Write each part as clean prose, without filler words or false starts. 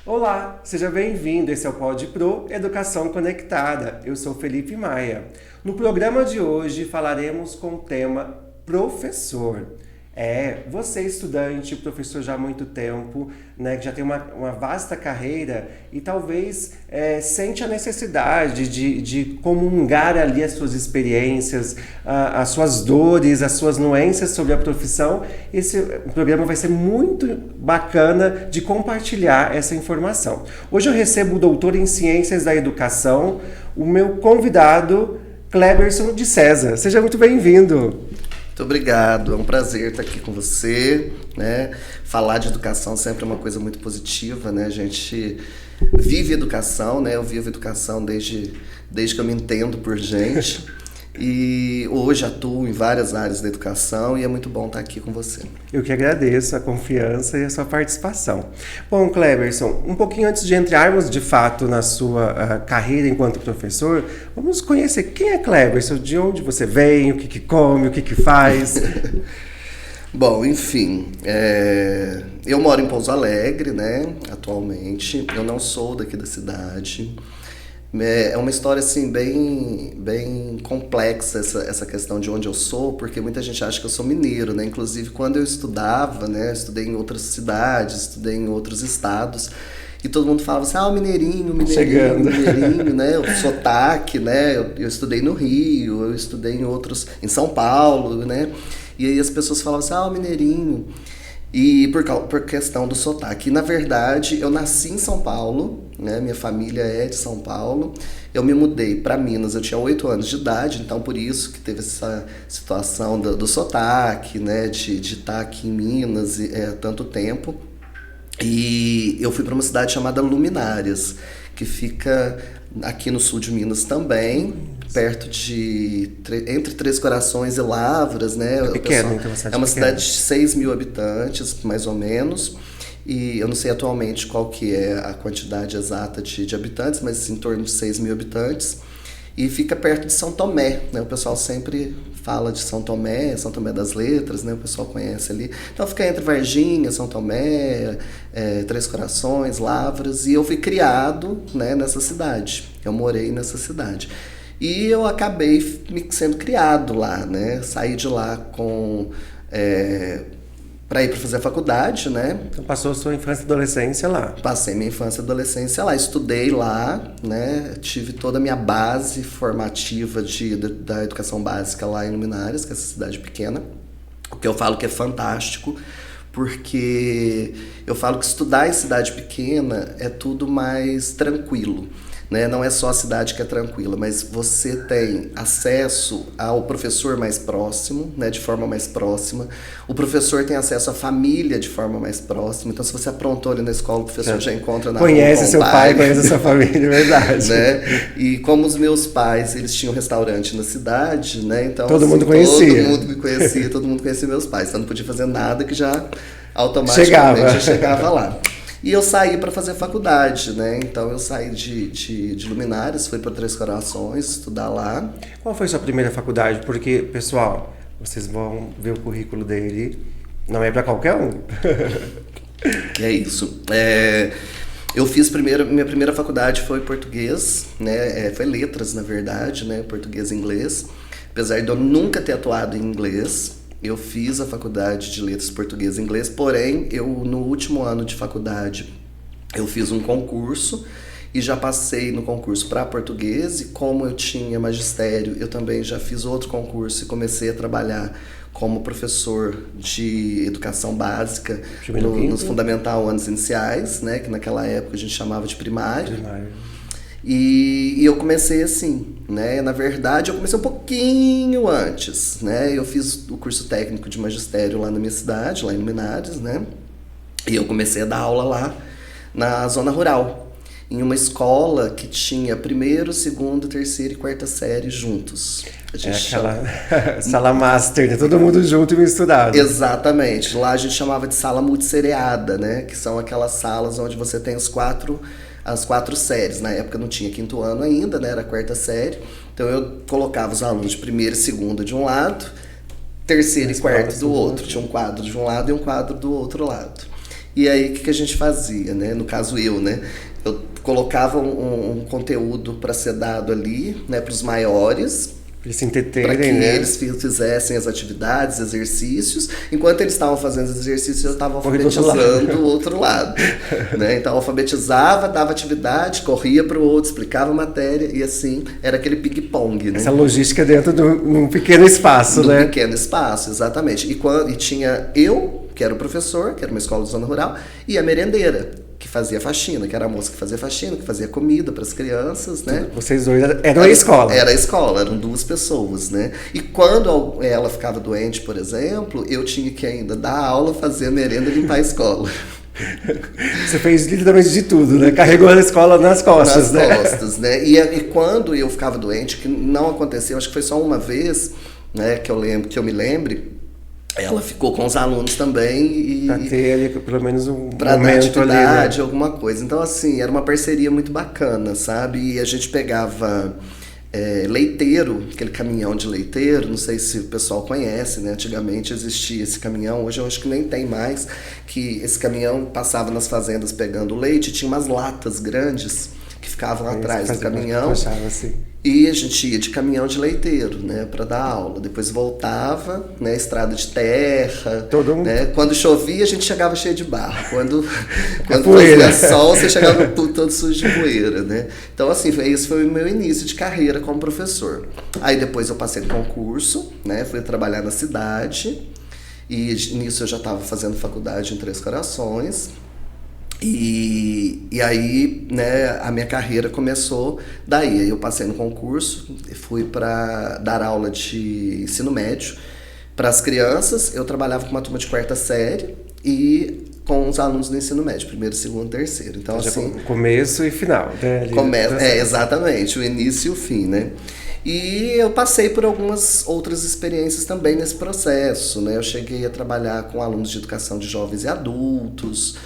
Olá, seja bem-vindo. Esse é o Pod Pro Educação Conectada. Eu sou Felipe Maia. No programa de hoje falaremos com o tema professor. Você estudante, professor já há muito tempo, né, que já tem uma vasta carreira e talvez sente a necessidade de comungar ali as suas experiências, as suas dores, as suas nuances sobre a profissão. Esse programa vai ser muito bacana de compartilhar essa informação. Hoje eu recebo o doutor em Ciências da Educação, o meu convidado, Cleberson de César. Seja muito bem-vindo. Muito obrigado, é um prazer estar aqui com você, né? Falar de educação sempre é uma coisa muito positiva, né? A gente vive educação, né? Eu vivo educação desde que eu me entendo por gente. E hoje atuo em várias áreas da educação e é muito bom estar aqui com você. Eu que agradeço a confiança e a sua participação. Bom, Cleberson, um pouquinho antes de entrarmos de fato na sua carreira enquanto professor, vamos conhecer quem é Cleberson, de onde você vem, o que come, o que faz. Bom, enfim, eu moro em Pouso Alegre, né, atualmente. Eu não sou daqui da cidade. É uma história assim bem complexa essa questão de onde eu sou, porque muita gente acha que eu sou mineiro, né? Inclusive quando eu estudava, né? Estudei em outras cidades, estudei em outros estados, e todo mundo falava assim, o mineirinho, né? O sotaque, né? Eu estudei no Rio, eu estudei em São Paulo, né? E aí as pessoas falavam assim, o mineirinho. E por questão do sotaque. E, na verdade, eu nasci em São Paulo, né? Minha família é de São Paulo. Eu me mudei para Minas, eu tinha 8 anos de idade, então por isso que teve essa situação do sotaque, né? De estar aqui em Minas há tanto tempo. E eu fui para uma cidade chamada Luminárias, que fica aqui no sul de Minas também, perto entre Três Corações e Lavras, né? É pequeno, então é uma cidade de 6 mil habitantes, mais ou menos, e eu não sei atualmente qual que é a quantidade exata de habitantes, mas em torno de 6 mil habitantes, e fica perto de São Tomé, né? O pessoal sempre fala de São Tomé das Letras, né? O pessoal conhece ali. Então fica entre Varginha, São Tomé, Três Corações, Lavras, e eu fui criado, né, nessa cidade. Eu morei nessa cidade. E eu acabei sendo criado lá, né? Saí de lá para ir para fazer a faculdade, né? Então passou a sua infância e adolescência lá. Passei minha infância e adolescência lá, estudei lá, né? Tive toda a minha base formativa da educação básica lá em Luminárias, que é essa cidade pequena. O que eu falo que é fantástico, porque eu falo que estudar em cidade pequena é tudo mais tranquilo. Né? Não é só a cidade que é tranquila, mas você tem acesso ao professor mais próximo, né? De forma mais próxima. O professor tem acesso à família de forma mais próxima. Então, se você aprontou ali na escola, o professor já encontra na rua. Conhece seu pai, conhece a sua família, é verdade. Né? E como os meus pais, eles tinham restaurante na cidade, né? Então, todo mundo conhecia. Todo mundo me conhecia, todo mundo conhecia meus pais. Então, não podia fazer nada que já automaticamente chegava lá. E eu saí para fazer faculdade, né? Então eu saí de Luminárias, fui para Três Corações estudar lá. Qual foi a sua primeira faculdade? Porque, pessoal, vocês vão ver o currículo dele, não é para qualquer um. Que é isso. Eu fiz minha primeira faculdade foi português, né? Foi letras, na verdade, né? Português e inglês. Apesar de eu nunca ter atuado em inglês, eu fiz a faculdade de letras português e inglês, porém, no último ano de faculdade, eu fiz um concurso e já passei no concurso para português, e como eu tinha magistério, eu também já fiz outro concurso e comecei a trabalhar como professor de educação básica nos fundamental anos iniciais, né, que naquela época a gente chamava de primário. E eu comecei assim, né? Na verdade, eu comecei um pouquinho antes, né? Eu fiz o curso técnico de magistério lá na minha cidade, lá em Luminárias, né? E eu comecei a dar aula lá na zona rural. em uma escola que tinha primeiro, segundo, terceira e quarta série juntos. A gente aquela sala master, né? Todo mundo junto e misturado. Exatamente. Lá a gente chamava de sala multissereada, né? Que são aquelas salas onde você tem as quatro séries. Na época não tinha quinto ano ainda, né? Era a quarta série. Então eu colocava os alunos de primeira e segunda de um lado, terceira e quarta do outro. Tinha um quadro de um lado e um quadro do outro lado. E aí o que a gente fazia, né? No caso eu, né? Eu colocava um conteúdo para ser dado ali, né? Para os maiores, Pra eles se entreterem, para que né? eles fizessem as atividades, exercícios. Enquanto eles estavam fazendo os exercícios, eu estava Corria do outro alfabetizando o outro lado. Né? Então, alfabetizava, dava atividade, corria para o outro, explicava a matéria, e assim, era aquele ping-pong. Né? Essa logística dentro de um pequeno espaço, né? Num pequeno espaço, exatamente. E tinha eu, que era o professor, que era uma escola de zona rural, e a merendeira, que fazia faxina, que era a moça que fazia faxina, que fazia comida para as crianças, né? Vocês dois eram a escola. Era a escola, eram duas pessoas, né? E quando ela ficava doente, por exemplo, eu tinha que ainda dar aula, fazer a merenda e limpar a escola. Você fez literalmente de tudo, né? Carregou a escola nas costas, nas né? costas, né? E quando eu ficava doente, que não aconteceu, acho que foi só uma vez, né, que eu me lembre, ela ficou com os alunos também Pra ter ali pelo menos um pra dar momento atividade, ali, né? alguma coisa. Então, assim, era uma parceria muito bacana, sabe? E a gente pegava leiteiro, aquele caminhão de leiteiro, não sei se o pessoal conhece, né? Antigamente existia esse caminhão, hoje eu acho que nem tem mais, que esse caminhão passava nas fazendas pegando leite, tinha umas latas grandes que ficavam atrás do caminhão. Assim. E a gente ia de caminhão de leiteiro, né, para dar aula. Depois voltava, né, estrada de terra. Todo mundo... né? Quando chovia, a gente chegava cheio de barro. Quando poeira. fazia sol, você chegava todo sujo de poeira, né? Então, assim, esse foi o meu início de carreira como professor. Aí depois eu passei no concurso, né, fui trabalhar na cidade. E nisso eu já estava fazendo faculdade em Três Corações. E aí, né, a minha carreira começou daí. Aí eu passei no concurso, fui para dar aula de ensino médio para as crianças. Eu trabalhava com uma turma de quarta série e com os alunos do ensino médio, primeiro, segundo, terceiro. Então, assim, começo e final, né? Exatamente, o início e o fim, né? E eu passei por algumas outras experiências também nesse processo, né? Eu cheguei a trabalhar com alunos de educação de jovens e adultos,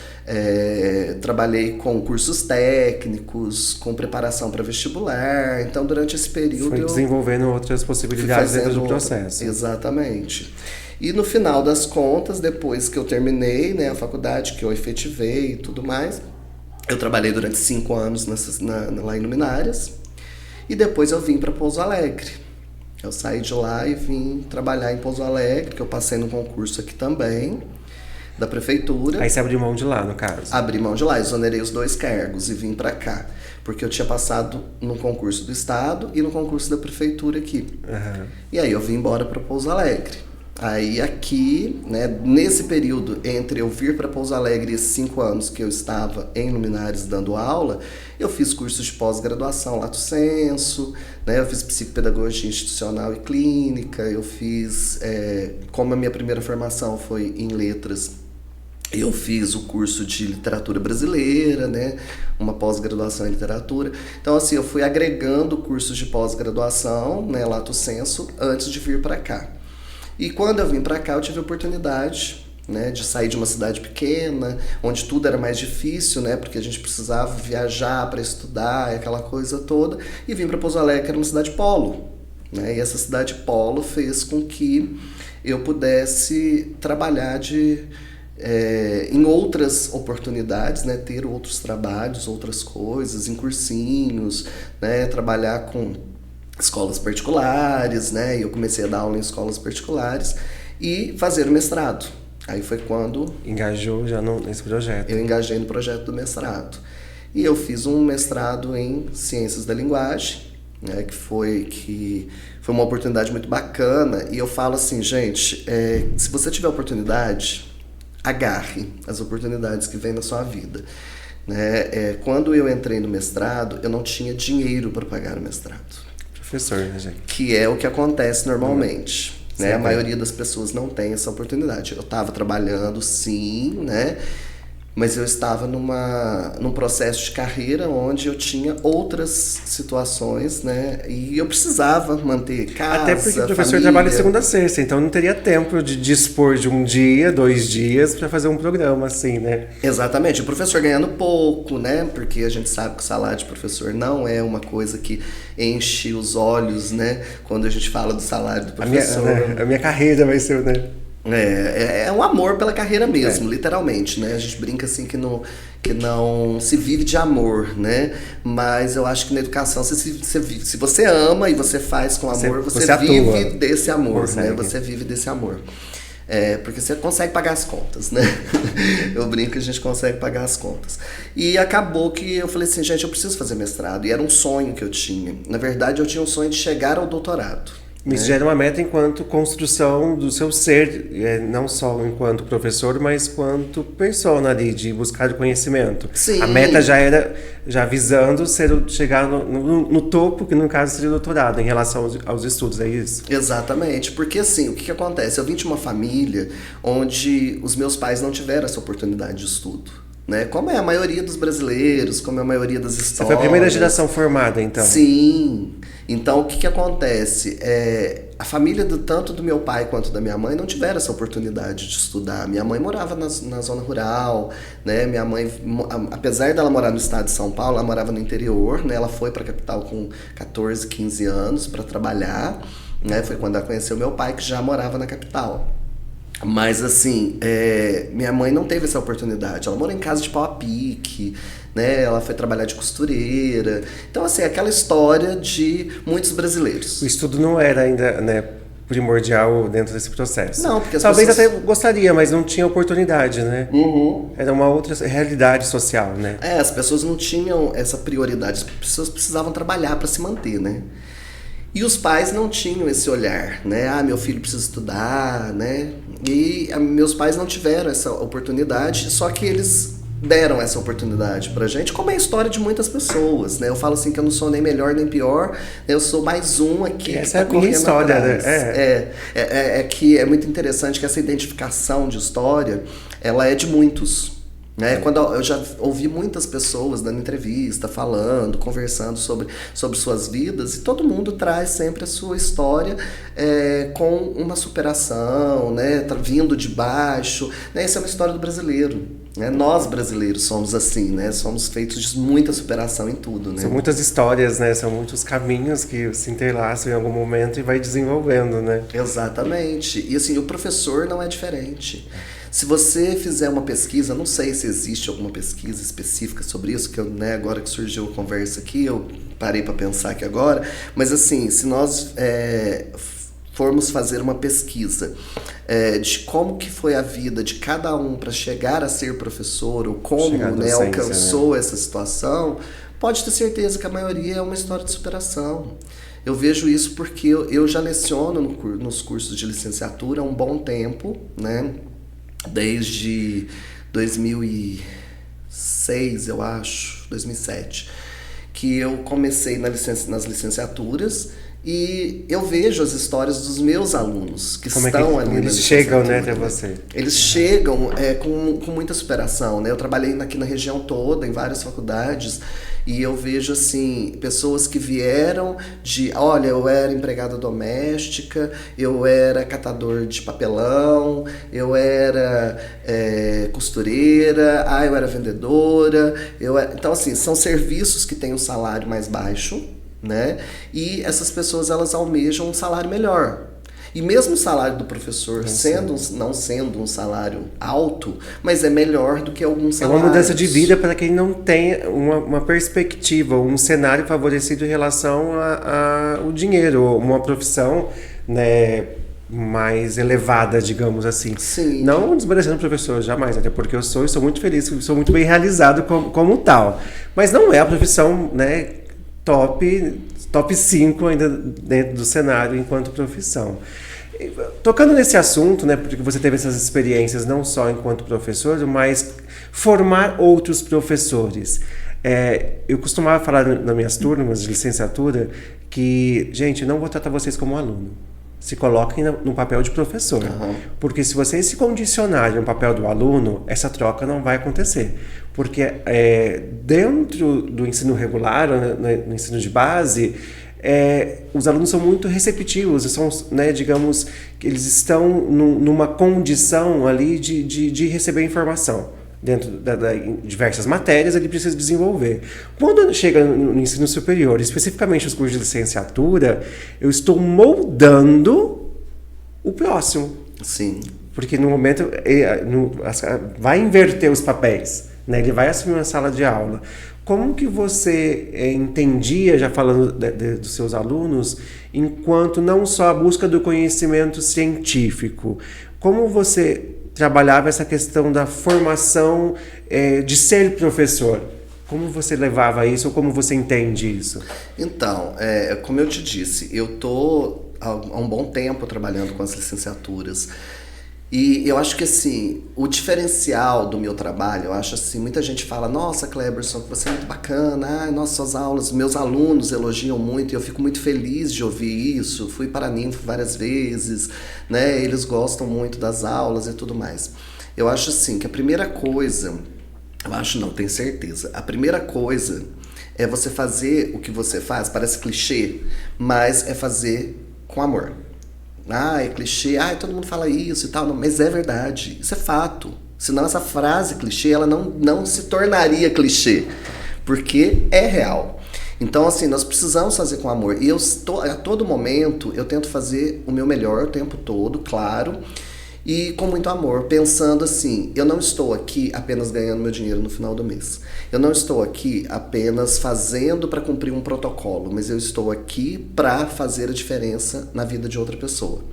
trabalhei com cursos técnicos, com preparação para vestibular. Então, durante esse período foi desenvolvendo outras possibilidades dentro do processo. Exatamente. E no final das contas, depois que eu terminei, né, a faculdade, que eu efetivei e tudo mais, eu trabalhei durante 5 anos lá em Luminárias. E depois eu vim para Pouso Alegre. Eu saí de lá e vim trabalhar em Pouso Alegre, que eu passei no concurso aqui também, da prefeitura. Aí você abriu mão de lá, no caso? Abri mão de lá, exonerei os 2 cargos e vim para cá. Porque eu tinha passado no concurso do estado e no concurso da prefeitura aqui. Uhum. E aí eu vim embora para Pouso Alegre. Aí aqui, né, nesse período entre eu vir para Pouso Alegre e esses 5 anos que eu estava em Luminares dando aula, eu fiz cursos de pós-graduação Lato Sensu, né, eu fiz psicopedagogia institucional e clínica, eu fiz, como a minha primeira formação foi em letras, eu fiz o curso de literatura brasileira, né, uma pós-graduação em literatura. Então, assim, eu fui agregando cursos de pós-graduação, né, Lato Sensu, antes de vir para cá. E quando eu vim para cá, eu tive a oportunidade, né, de sair de uma cidade pequena, onde tudo era mais difícil, né, porque a gente precisava viajar para estudar, aquela coisa toda, e vim para Pouso Alegre, que era uma cidade polo, né, e essa cidade polo fez com que eu pudesse trabalhar em outras oportunidades, né, ter outros trabalhos, outras coisas, em cursinhos, né, trabalhar com escolas particulares, né? Eu comecei a dar aula em escolas particulares e fazer o mestrado. Aí foi quando... Engajou já nesse projeto. Eu engajei no projeto do mestrado. E eu fiz um mestrado em Ciências da Linguagem, né? Que foi uma oportunidade muito bacana. E eu falo assim, gente, se você tiver oportunidade, agarre as oportunidades que vêm na sua vida. Né? Quando eu entrei no mestrado, eu não tinha dinheiro para pagar o mestrado. Professor, né, gente? Que é o que acontece normalmente. Né? A maioria das pessoas não tem essa oportunidade. Eu estava trabalhando, sim, né? Mas eu estava num processo de carreira onde eu tinha outras situações, né? E eu precisava manter casa, Até porque o professor família. trabalha de segunda a sexta, então não teria tempo de dispor de um dia, 2 dias para fazer um programa assim, né? Exatamente, o professor ganhando pouco, né? Porque a gente sabe que o salário de professor não é uma coisa que enche os olhos, né? Quando a gente fala do salário do professor. A minha carreira vai ser, né? É um amor pela carreira mesmo, literalmente, né? A gente brinca assim que não se vive de amor, né? Mas eu acho que na educação, se você ama e você faz com amor, você vive desse amor, né? Você vive desse amor. Porque você consegue pagar as contas, né? Eu brinco que a gente consegue pagar as contas. E acabou que eu falei assim, gente, eu preciso fazer mestrado. E era um sonho que eu tinha. Na verdade, eu tinha um sonho de chegar ao doutorado. Isso já era uma meta enquanto construção do seu ser, não só enquanto professor, mas quanto persona ali, de buscar o conhecimento. Sim. A meta já era, já visando chegar no topo, que no caso seria o doutorado, em relação aos estudos, é isso? Exatamente, porque assim, o que acontece? Eu vim de uma família onde os meus pais não tiveram essa oportunidade de estudo. Né? Como é a maioria dos brasileiros, como é a maioria das histórias. Você foi a primeira geração formada, então? Sim. Então, o que acontece? A família tanto do meu pai quanto da minha mãe não tiveram essa oportunidade de estudar. Minha mãe morava na zona rural, né? Minha mãe, apesar dela morar no estado de São Paulo, ela morava no interior, né? Ela foi para a capital com 14, 15 anos para trabalhar, né? Foi quando ela conheceu meu pai, que já morava na capital. Mas assim, minha mãe não teve essa oportunidade. Ela morou em casa de pau a pique, né? Ela foi trabalhar de costureira. Então assim, aquela história de muitos brasileiros. O estudo não era ainda, né, primordial dentro desse processo. Não, porque talvez até gostaria, mas não tinha oportunidade, né? Uhum. Era uma outra realidade social, né? As pessoas não tinham essa prioridade. As pessoas precisavam trabalhar para se manter, né? E os pais não tinham esse olhar, né? Meu filho precisa estudar, né? E meus pais não tiveram essa oportunidade, só que eles deram essa oportunidade pra gente, como é a história de muitas pessoas, né? Eu falo assim que eu não sou nem melhor nem pior, eu sou mais um aqui que essa é a minha história, atrás. né? Que é muito interessante que essa identificação de história, ela é de muitos. Quando eu já ouvi muitas pessoas dando entrevista, falando, conversando sobre suas vidas, e todo mundo traz sempre a sua história com uma superação, né? Vindo de baixo, né? Essa é uma história do brasileiro. Nós brasileiros somos assim, né? Somos feitos de muita superação em tudo, né? São muitas histórias, né? São muitos caminhos que se entrelaçam em algum momento e vai desenvolvendo, né? Exatamente. E assim, o professor não é diferente. Se você fizer uma pesquisa, não sei se existe alguma pesquisa específica sobre isso, que agora que surgiu a conversa aqui, eu parei para pensar aqui agora, mas assim, se nós formos fazer uma pesquisa de como que foi a vida de cada um para chegar a ser professor, ou como alcançou essa situação, pode ter certeza que a maioria é uma história de superação. Eu vejo isso porque eu já leciono nos cursos de licenciatura há um bom tempo, né? Desde 2006, eu acho, 2007, que eu comecei nas licenciaturas, e eu vejo as histórias dos meus alunos que estão ali. Eles chegam, né, até você. Eles chegam com muita superação, né? Eu trabalhei aqui na região toda, em várias faculdades, e eu vejo, assim, pessoas que vieram olha, eu era empregada doméstica, eu era catador de papelão, eu era costureira, eu era vendedora. Então, assim, são serviços que têm um salário mais baixo, né? E essas pessoas, elas almejam um salário melhor. E mesmo o salário do professor não sendo um salário alto, mas é melhor do que alguns salários. É uma mudança de vida para quem não tem uma perspectiva, um cenário favorecido em relação ao dinheiro, uma profissão, né, mais elevada, digamos assim. Sim. Não desmerecendo o professor, jamais, até porque eu sou muito feliz, sou muito bem realizado como tal. Mas não é a profissão, né, top 5 ainda dentro do cenário enquanto profissão. Tocando nesse assunto, né, porque você teve essas experiências não só enquanto professor, mas formar outros professores. Eu costumava falar nas minhas turmas de licenciatura que, gente, não vou tratar vocês como aluno. se coloquem no papel de professor. Porque se vocês se condicionarem no papel do aluno, essa troca não vai acontecer. Porque dentro do ensino regular, no ensino de base, os alunos são muito receptivos, são, né, digamos, que eles estão numa condição ali de receber informação. Dentro de diversas matérias, ele precisa desenvolver. Quando chega no ensino superior, especificamente os cursos de licenciatura, eu estou moldando o próximo. Sim. Porque no momento vai inverter os papéis, né? Ele vai assumir uma sala de aula. Como que você entendia, já falando dos seus alunos, enquanto não só a busca do conhecimento científico, como você trabalhava essa questão da formação de ser professor? Como você levava isso ou como você entende isso? Então, como eu te disse, eu estou há um bom tempo trabalhando com as licenciaturas. E eu acho que, assim, o diferencial do meu trabalho, eu acho assim, muita gente fala, nossa, Cleberson, você é muito bacana, nossa, suas aulas, meus alunos elogiam muito e eu fico muito feliz de ouvir isso, fui para a Ninfo várias vezes, né, eles gostam muito das aulas e tudo mais. Eu acho, assim, que a primeira coisa, tenho certeza, a primeira coisa é você fazer o que você faz, parece clichê, mas é fazer com amor. É clichê, todo mundo fala isso e tal, não, mas é verdade, isso é fato. Senão essa frase clichê, ela não se tornaria clichê, porque é real. Então, assim, nós precisamos fazer com amor. E a todo momento, eu tento fazer o meu melhor o tempo todo, claro, e com muito amor, pensando assim, eu não estou aqui apenas ganhando meu dinheiro no final do mês. Eu não estou aqui apenas fazendo para cumprir um protocolo, mas eu estou aqui para fazer a diferença na vida de outra pessoa.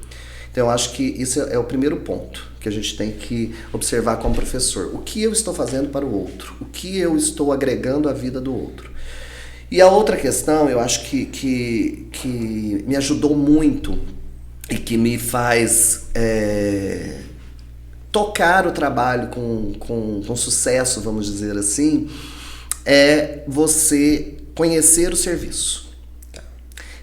Então eu acho que isso é o primeiro ponto que a gente tem que observar como professor. O que eu estou fazendo para o outro? O que eu estou agregando à vida do outro? E a outra questão, eu acho que me ajudou muito e que me faz tocar o trabalho com sucesso, vamos dizer assim, é você conhecer o serviço.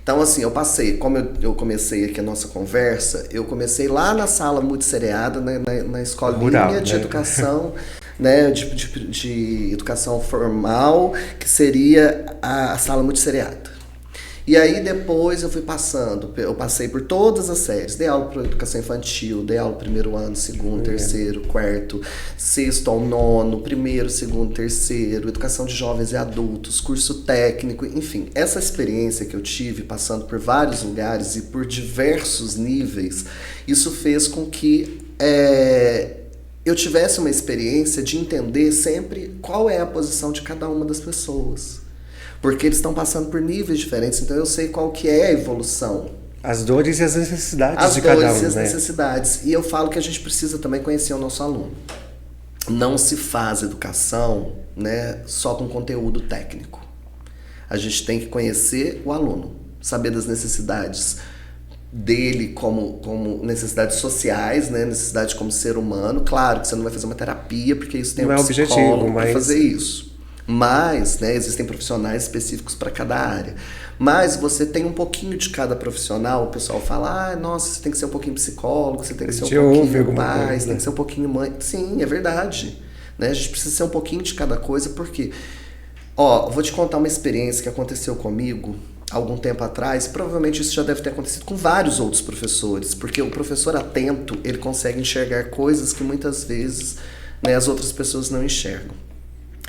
Então, assim, como eu comecei aqui a nossa conversa, eu comecei lá na sala multissereada, na escolinha rural, de educação, né, de educação formal, que seria a sala multissereada. E aí depois eu passei por todas as séries, dei aula para educação infantil, dei aula primeiro ano, segundo, terceiro, quarto, sexto ao nono, primeiro, segundo, terceiro, educação de jovens e adultos, curso técnico, enfim. Essa experiência que eu tive passando por vários lugares e por diversos níveis, isso fez com que eu tivesse uma experiência de entender sempre qual é a posição de cada uma das pessoas. Porque eles estão passando por níveis diferentes, então eu sei qual que é a evolução. As dores e as necessidades de cada um. As dores e as necessidades. E eu falo que a gente precisa também conhecer o nosso aluno. Não se faz educação, né, só com conteúdo técnico. A gente tem que conhecer o aluno, saber das necessidades dele como necessidades sociais, né, necessidade como ser humano. Claro que você não vai fazer uma terapia, porque isso tem um psicólogo para fazer isso. Mas, né, existem profissionais específicos para cada área. Mas você tem um pouquinho de cada profissional, o pessoal fala, nossa, você tem que ser um pouquinho psicólogo, você tem que ser um pouquinho mais, tem que ser um pouquinho mãe. Sim, é verdade. Né? A gente precisa ser um pouquinho de cada coisa, porque, vou te contar uma experiência que aconteceu comigo há algum tempo atrás. Provavelmente isso já deve ter acontecido com vários outros professores, porque o professor atento, ele consegue enxergar coisas que muitas vezes, né, as outras pessoas não enxergam.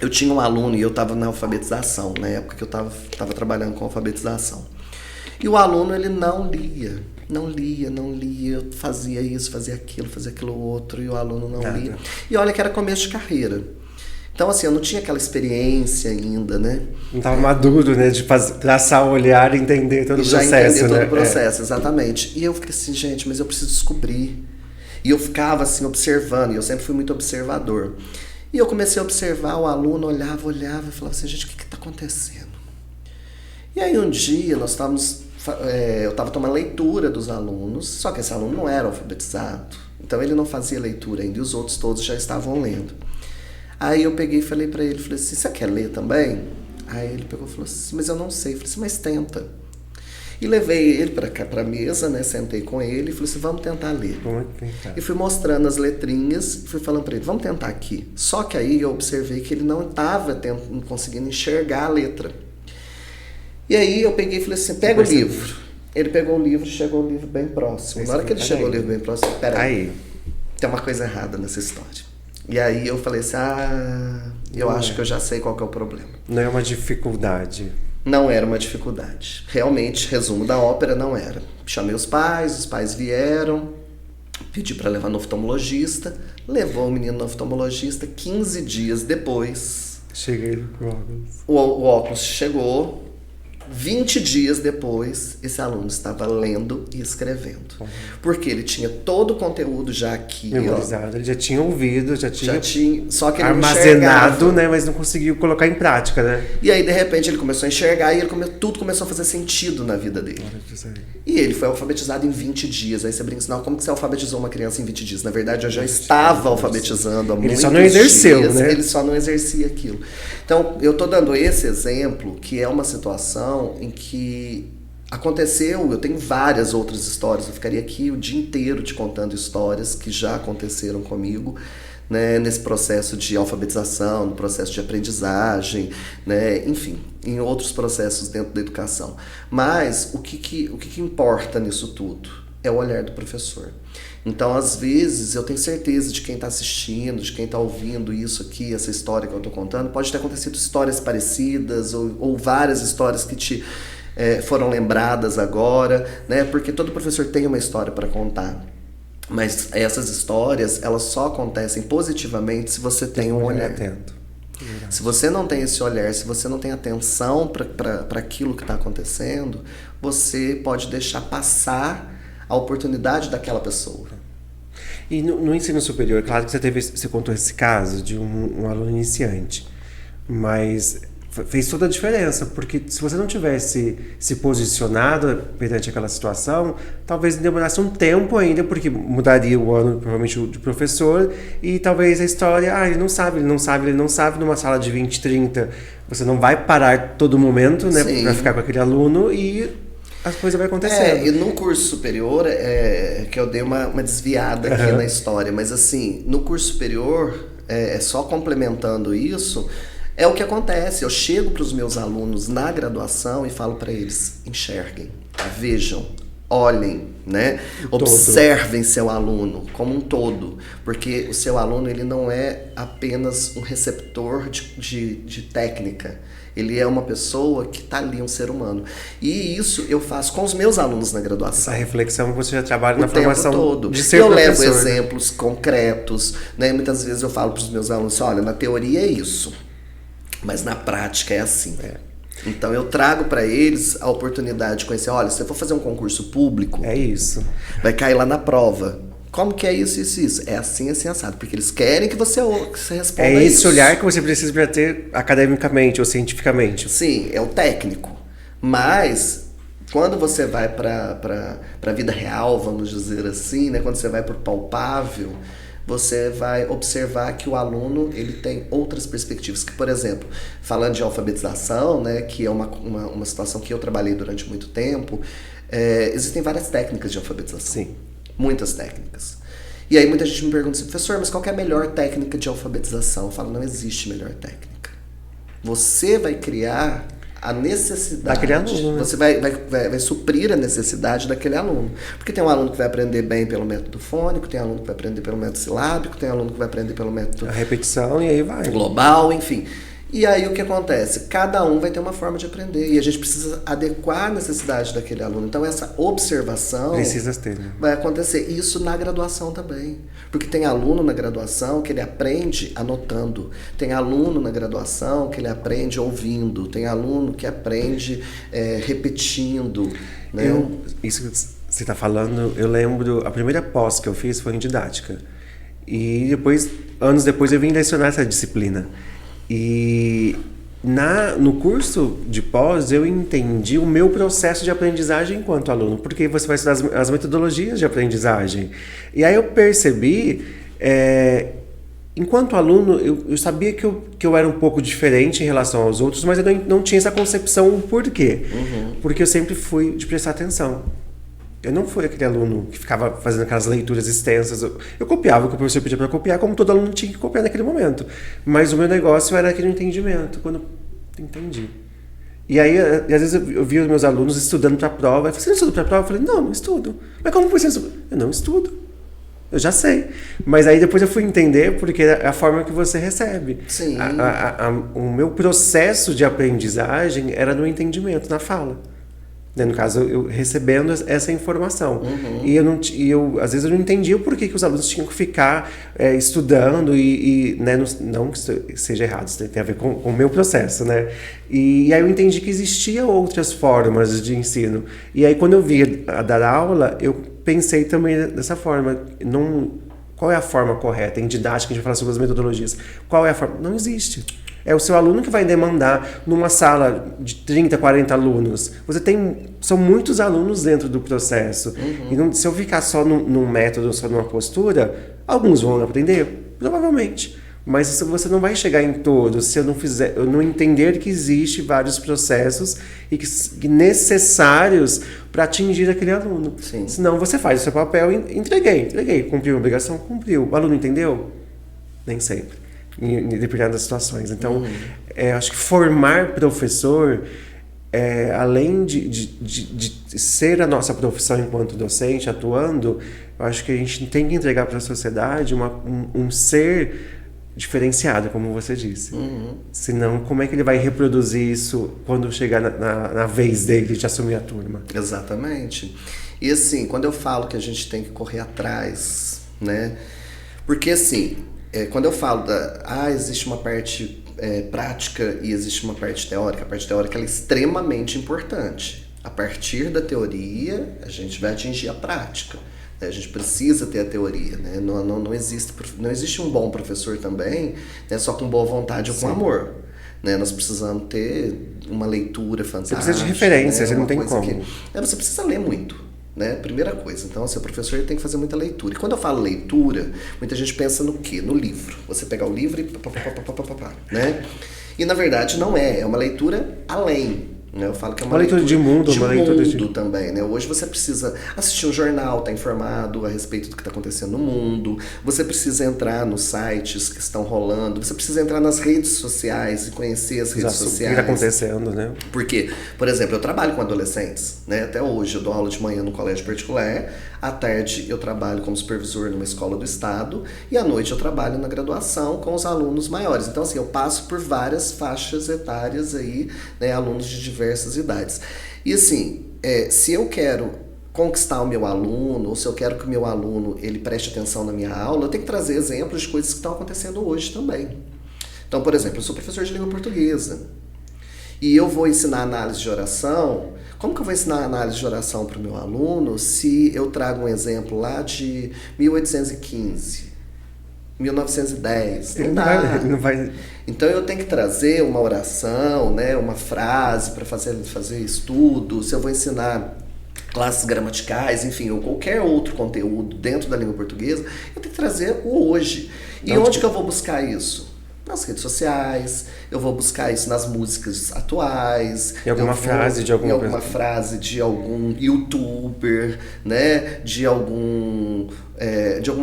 Eu tinha um aluno e eu estava na alfabetização, na época que eu estava trabalhando com alfabetização. E o aluno, ele não lia, eu fazia isso, fazia aquilo outro, e o aluno não lia. E olha que era começo de carreira. Então, assim, eu não tinha aquela experiência ainda, né? Não estava maduro, né? De traçar o olhar e entender todo o processo, né? Já entender todo o processo, exatamente. E eu fiquei assim, gente, mas eu preciso descobrir. E eu ficava, assim, observando, e eu sempre fui muito observador. E eu comecei a observar, o aluno olhava e falava assim, gente, o que está acontecendo? E aí um dia eu estava tomando leitura dos alunos, só que esse aluno não era alfabetizado, então ele não fazia leitura ainda, e os outros todos já estavam lendo. Aí eu peguei e falei para ele, assim, você quer ler também? Aí ele pegou e falou assim, mas eu não sei. Eu falei assim, mas tenta. E levei ele para a mesa, né? Sentei com ele e falei assim, vamos tentar ler. Vamos tentar. E fui mostrando as letrinhas e fui falando para ele, vamos tentar aqui. Só que aí eu observei que ele não estava conseguindo enxergar a letra. E aí eu peguei e falei assim, pega o livro. Ele pegou o livro e chegou o livro bem próximo. Na hora que ele chegou o livro bem próximo, peraí, tem uma coisa errada nessa história. E aí eu falei assim, eu acho que eu já sei qual que é o problema. Não é uma dificuldade. Não era uma dificuldade. Realmente, resumo da ópera, não era. Chamei os pais vieram, pedi para levar no oftalmologista, levou o menino no oftalmologista, 15 dias depois... Cheguei com o óculos. O óculos chegou, 20 dias depois, esse aluno estava lendo e escrevendo. Porque ele tinha todo o conteúdo já aqui. Memorizado, ele já tinha ouvido, já tinha só que ele armazenado, né? Mas não conseguiu colocar em prática, né? E aí, de repente, ele começou a enxergar e tudo começou a fazer sentido na vida dele. E ele foi alfabetizado em 20 dias. Aí você brinca assim, não, como que você alfabetizou uma criança em 20 dias? Na verdade, eu já estava alfabetizando há muitos dias. Ele só não exerceu, né? Ele só não exercia aquilo. Então, eu tô dando esse exemplo, que é uma situação em que aconteceu, eu tenho várias outras histórias, eu ficaria aqui o dia inteiro te contando histórias que já aconteceram comigo, né, nesse processo de alfabetização, no processo de aprendizagem, né, enfim, em outros processos dentro da educação. Mas o que importa nisso tudo é o olhar do professor. Então, às vezes, eu tenho certeza de quem está assistindo, de quem está ouvindo isso aqui, essa história que eu estou contando, pode ter acontecido histórias parecidas ou várias histórias que foram lembradas agora, né? Porque todo professor tem uma história para contar. Mas essas histórias, elas só acontecem positivamente se você tem um olhar atento. Se você não tem esse olhar, se você não tem atenção para aquilo que está acontecendo, você pode deixar passar a oportunidade daquela pessoa. E no ensino superior, claro que você contou esse caso de um aluno iniciante, mas fez toda a diferença, porque se você não tivesse se posicionado perante aquela situação, talvez demorasse um tempo ainda, porque mudaria o ano, provavelmente, de professor, e talvez a história, ele não sabe, numa sala de 20, 30, você não vai parar todo momento, né, para ficar com aquele aluno e as coisas vão acontecendo. E no curso superior, que eu dei uma desviada aqui na história, mas assim, no curso superior, só complementando isso, é o que acontece. Eu chego para os meus alunos na graduação e falo para eles, enxerguem, vejam, olhem, né? Observem seu aluno como um todo, porque o seu aluno ele não é apenas um receptor de técnica. Ele é uma pessoa que está ali, um ser humano. E isso eu faço com os meus alunos na graduação. Essa reflexão você já trabalha na formação todo. De ser professor. Eu levo né? exemplos concretos, né? Muitas vezes eu falo para os meus alunos, olha, na teoria é isso, mas na prática é assim. Então eu trago para eles a oportunidade de conhecer, olha, se você for fazer um concurso público, é isso. Vai cair lá na prova. Como que é isso, isso, isso? É assim, assim, assado. Porque eles querem que você responda isso. É esse isso. olhar que você precisa para ter academicamente ou cientificamente. Sim, é o técnico. Mas, quando você vai para a vida real, vamos dizer assim, né? Quando você vai para o palpável, você vai observar que o aluno ele tem outras perspectivas. Que, por exemplo, falando de alfabetização, né? Que é uma situação que eu trabalhei durante muito tempo, existem várias técnicas de alfabetização. Sim. Muitas técnicas. E aí muita gente me pergunta assim, professor, mas qual que é a melhor técnica de alfabetização? Eu falo, não existe melhor técnica. Você vai criar a necessidade. Daquele aluno, né? Você vai suprir a necessidade daquele aluno. Porque tem um aluno que vai aprender bem pelo método fônico, tem aluno que vai aprender pelo método silábico, tem aluno que vai aprender pelo método... A repetição e aí vai. Global, enfim. E aí o que acontece? Cada um vai ter uma forma de aprender e a gente precisa adequar a necessidade daquele aluno. Então essa observação precisa ter, né? Vai acontecer. Isso na graduação também. Porque tem aluno na graduação que ele aprende anotando. Tem aluno na graduação que ele aprende ouvindo. Tem aluno que aprende repetindo. Né? Isso que você está falando, eu lembro, a primeira pós que eu fiz foi em didática. E depois, anos depois, eu vim lecionar essa disciplina. E no curso de pós eu entendi o meu processo de aprendizagem enquanto aluno, porque você vai estudar as metodologias de aprendizagem. E aí eu percebi enquanto aluno, eu sabia que eu era um pouco diferente em relação aos outros, mas eu não tinha essa concepção o porquê. Porque eu sempre fui de prestar atenção. Eu não fui aquele aluno que ficava fazendo aquelas leituras extensas. Eu copiava o que o professor pedia para copiar, como todo aluno tinha que copiar naquele momento. Mas o meu negócio era aquele entendimento, quando eu entendi. E aí, às vezes, eu via os meus alunos estudando para a prova. Eu falei, você não estuda para a prova? Eu falei, não estudo. Mas como você estuda? Eu não estudo. Eu já sei. Mas aí depois eu fui entender porque é a forma que você recebe. Sim. O meu processo de aprendizagem era no entendimento, na fala. No caso, eu recebendo essa informação. E às vezes eu não entendia o porquê que os alunos tinham que ficar estudando né, não que seja errado, isso tem a ver com o meu processo, né? E aí eu entendi que existiam outras formas de ensino. E aí quando eu vi a dar aula, eu pensei também dessa forma. Qual é a forma correta? Em didática, a gente vai falar sobre as metodologias. Qual é a forma? Não existe. É o seu aluno que vai demandar numa sala de 30, 40 alunos. São muitos alunos dentro do processo. E se eu ficar só num método, só numa postura, alguns vão aprender, provavelmente. Mas você não vai chegar em todos se eu não entender que existe vários processos e que necessários para atingir aquele aluno. Sim. Senão você faz o seu papel e entreguei. Cumpriu a obrigação? Cumpriu. O aluno entendeu? Nem sempre. Em determinadas situações. Então, acho que formar professor, além de ser a nossa profissão enquanto docente, atuando, eu acho que a gente tem que entregar para a sociedade um ser diferenciado, como você disse. Senão, como é que ele vai reproduzir isso quando chegar na vez dele de assumir a turma? Exatamente. E assim, quando eu falo que a gente tem que correr atrás, né? Porque assim, quando eu falo existe uma parte prática e existe uma parte teórica, a parte teórica ela é extremamente importante. A partir da teoria, a gente vai atingir a prática. A gente precisa ter a teoria, né? Não existe um bom professor também, né, só com boa vontade ou com amor. Né? Nós precisamos ter uma leitura fantástica. Você precisa de referência, né? você não tem como. Você precisa ler muito. Né? Primeira coisa, então, seu professor tem que fazer muita leitura. E quando eu falo leitura, muita gente pensa no quê? No livro. Você pegar o livro e né? E na verdade não é uma leitura além. Né? Eu falo que é uma leitura de mundo, uma leitura de mundo também, né? Hoje você precisa assistir um jornal, estar informado a respeito do que está acontecendo no mundo. Você precisa entrar nos sites que estão rolando. Você precisa entrar nas redes sociais e conhecer as redes sociais. O que está acontecendo, né? Porque, por exemplo, eu trabalho com adolescentes, né? Até hoje eu dou aula de manhã no colégio particular, à tarde eu trabalho como supervisor numa escola do estado e à noite eu trabalho na graduação com os alunos maiores. Então, assim, eu passo por várias faixas etárias aí, né? Alunos de diversas idades. E assim, se eu quero conquistar o meu aluno, ou se eu quero que o meu aluno ele preste atenção na minha aula, eu tenho que trazer exemplos de coisas que estão acontecendo hoje também. Então, por exemplo, eu sou professor de língua portuguesa e eu vou ensinar análise de oração. Como que eu vou ensinar análise de oração para o meu aluno se eu trago um exemplo lá de 1815? 1910, ele não vai. Então eu tenho que trazer uma oração, né, uma frase para fazer estudo. Se eu vou ensinar classes gramaticais, enfim, ou qualquer outro conteúdo dentro da língua portuguesa, eu tenho que trazer o hoje. E onde que eu vou buscar isso? Nas redes sociais, eu vou buscar isso nas músicas atuais. Em alguma frase de alguma alguma frase de algum youtuber, né? De alguma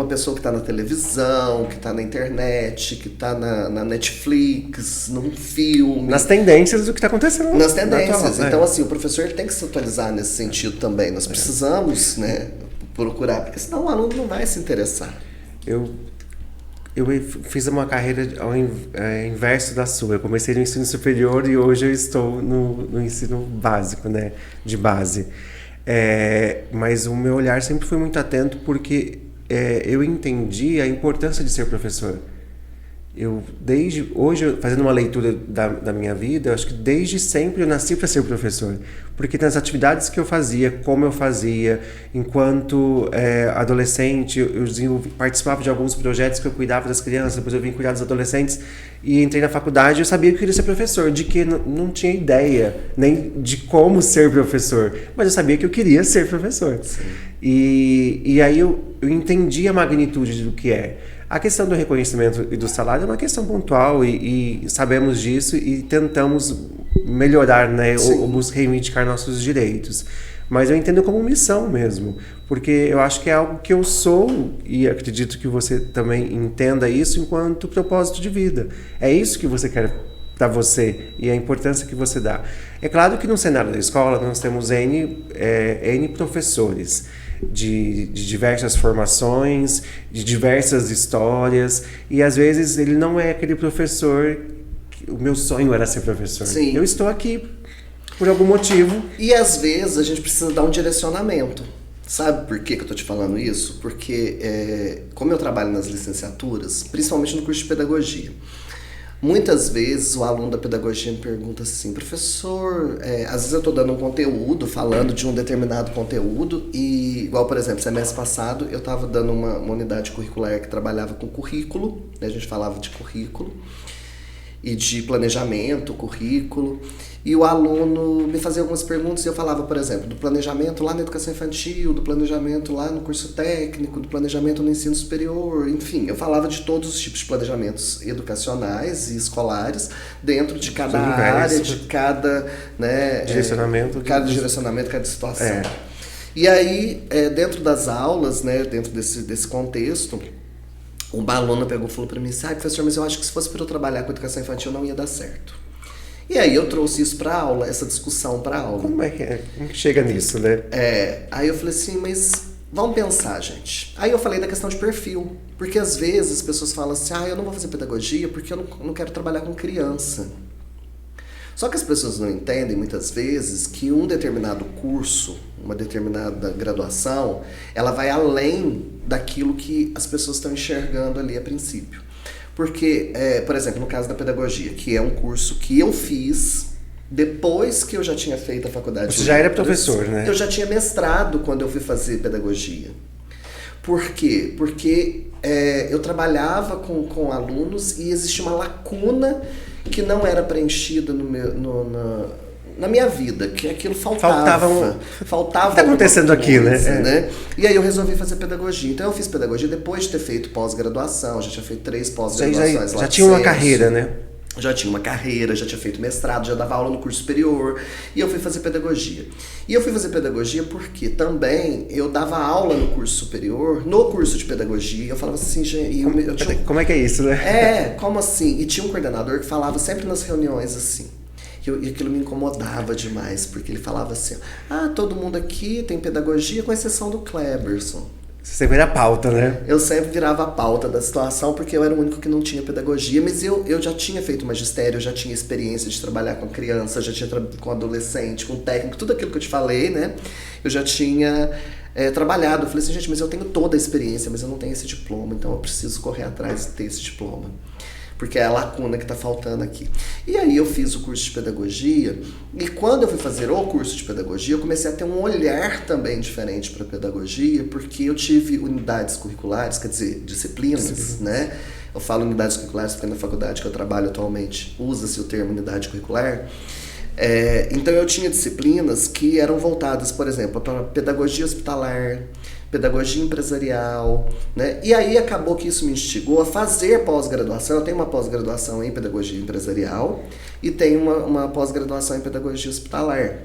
pessoa que está na televisão, que está na internet, que está na Netflix, num filme. Nas tendências do que está acontecendo. Nas tendências. Então, assim, o professor tem que se atualizar nesse sentido também. Nós precisamos, né, procurar, porque senão o aluno não vai se interessar. Eu fiz uma carreira ao inverso da sua. Eu comecei no ensino superior e hoje eu estou no ensino básico, né? De base. Mas o meu olhar sempre foi muito atento porque eu entendi a importância de ser professor. Desde hoje, fazendo uma leitura da minha vida, eu acho que desde sempre eu nasci para ser professor. Porque nas atividades que eu fazia, como eu fazia, enquanto adolescente, eu participava de alguns projetos que eu cuidava das crianças, depois eu vim cuidar dos adolescentes e entrei na faculdade e eu sabia que eu queria ser professor, de que não tinha ideia nem de como ser professor, mas eu sabia que eu queria ser professor. E aí eu entendi a magnitude do que é. A questão do reconhecimento e do salário é uma questão pontual e sabemos disso e tentamos melhorar, né, ou reivindicar nossos direitos. Mas eu entendo como missão mesmo, porque eu acho que é algo que eu sou e acredito que você também entenda isso enquanto propósito de vida. É isso que você quer para você e a importância que você dá. É claro que no cenário da escola nós temos N professores de diversas formações, de diversas histórias, e às vezes ele não é aquele professor que o meu sonho era ser professor. Sim. Eu estou aqui por algum motivo. E às vezes a gente precisa dar um direcionamento. Sabe por que eu tô te falando isso? Porque como eu trabalho nas licenciaturas, principalmente no curso de pedagogia, muitas vezes o aluno da pedagogia me pergunta assim: professor, às vezes eu estou dando um conteúdo, falando de um determinado conteúdo, e igual, por exemplo, semestre passado eu estava dando uma unidade curricular que trabalhava com currículo, né? A gente falava de currículo e de planejamento, currículo, e o aluno me fazia algumas perguntas e eu falava, por exemplo, do planejamento lá na educação infantil, do planejamento lá no curso técnico, do planejamento no ensino superior, enfim, eu falava de todos os tipos de planejamentos educacionais e escolares dentro de cada área, de cada, né, direcionamento, cada direcionamento, cada situação. E aí, dentro das aulas, né, dentro desse contexto, uma aluna pegou e falou para mim: professor, mas eu acho que se fosse para eu trabalhar com educação infantil não ia dar certo. E aí eu trouxe isso para aula, essa discussão para aula. Como é que chega nisso, né? Aí eu falei assim, mas vamos pensar, gente. Aí eu falei da questão de perfil, porque às vezes as pessoas falam assim: eu não vou fazer pedagogia porque eu não quero trabalhar com criança. Só que as pessoas não entendem, muitas vezes, que um determinado curso, uma determinada graduação, ela vai além daquilo que as pessoas estão enxergando ali a princípio. Porque, por exemplo, no caso da pedagogia, que é um curso que eu fiz depois que eu já tinha feito a faculdade. Você já era professor, né? Eu já tinha mestrado quando eu fui fazer pedagogia. Por quê? Porque eu trabalhava com alunos e existia uma lacuna que não era preenchida na minha vida, que aquilo faltava. O que está acontecendo aqui, né? E aí eu resolvi fazer pedagogia. Então eu fiz pedagogia depois de ter feito pós-graduação, já tinha feito 3 pós-graduações lá. Já tinha uma carreira, né? Já tinha uma carreira, já tinha feito mestrado, já dava aula no curso superior, e eu fui fazer pedagogia. E eu fui fazer pedagogia porque também eu dava aula no curso superior, no curso de pedagogia, eu falava assim, gente... Como é que é isso, né? Como assim? E tinha um coordenador que falava sempre nas reuniões assim, e aquilo me incomodava demais, porque ele falava assim: todo mundo aqui tem pedagogia com exceção do Kleberson. Você vira a pauta, né? Eu sempre virava a pauta da situação, porque eu era o único que não tinha pedagogia, mas eu já tinha feito magistério, eu já tinha experiência de trabalhar com criança, já tinha com adolescente, com técnico, tudo aquilo que eu te falei, né? Eu já tinha trabalhado. Eu falei assim, gente, mas eu tenho toda a experiência, mas eu não tenho esse diploma, então eu preciso correr atrás de ter esse diploma, porque é a lacuna que está faltando aqui. E aí eu fiz o curso de pedagogia, e quando eu fui fazer o curso de pedagogia, eu comecei a ter um olhar também diferente para a pedagogia, porque eu tive unidades curriculares, quer dizer, disciplinas, né? Eu falo unidades curriculares porque na faculdade que eu trabalho atualmente usa-se o termo unidade curricular. Então eu tinha disciplinas que eram voltadas, por exemplo, para pedagogia hospitalar, pedagogia empresarial, né? E aí acabou que isso me instigou a fazer pós-graduação. Eu tenho uma pós-graduação em pedagogia empresarial e tenho uma pós-graduação em pedagogia hospitalar.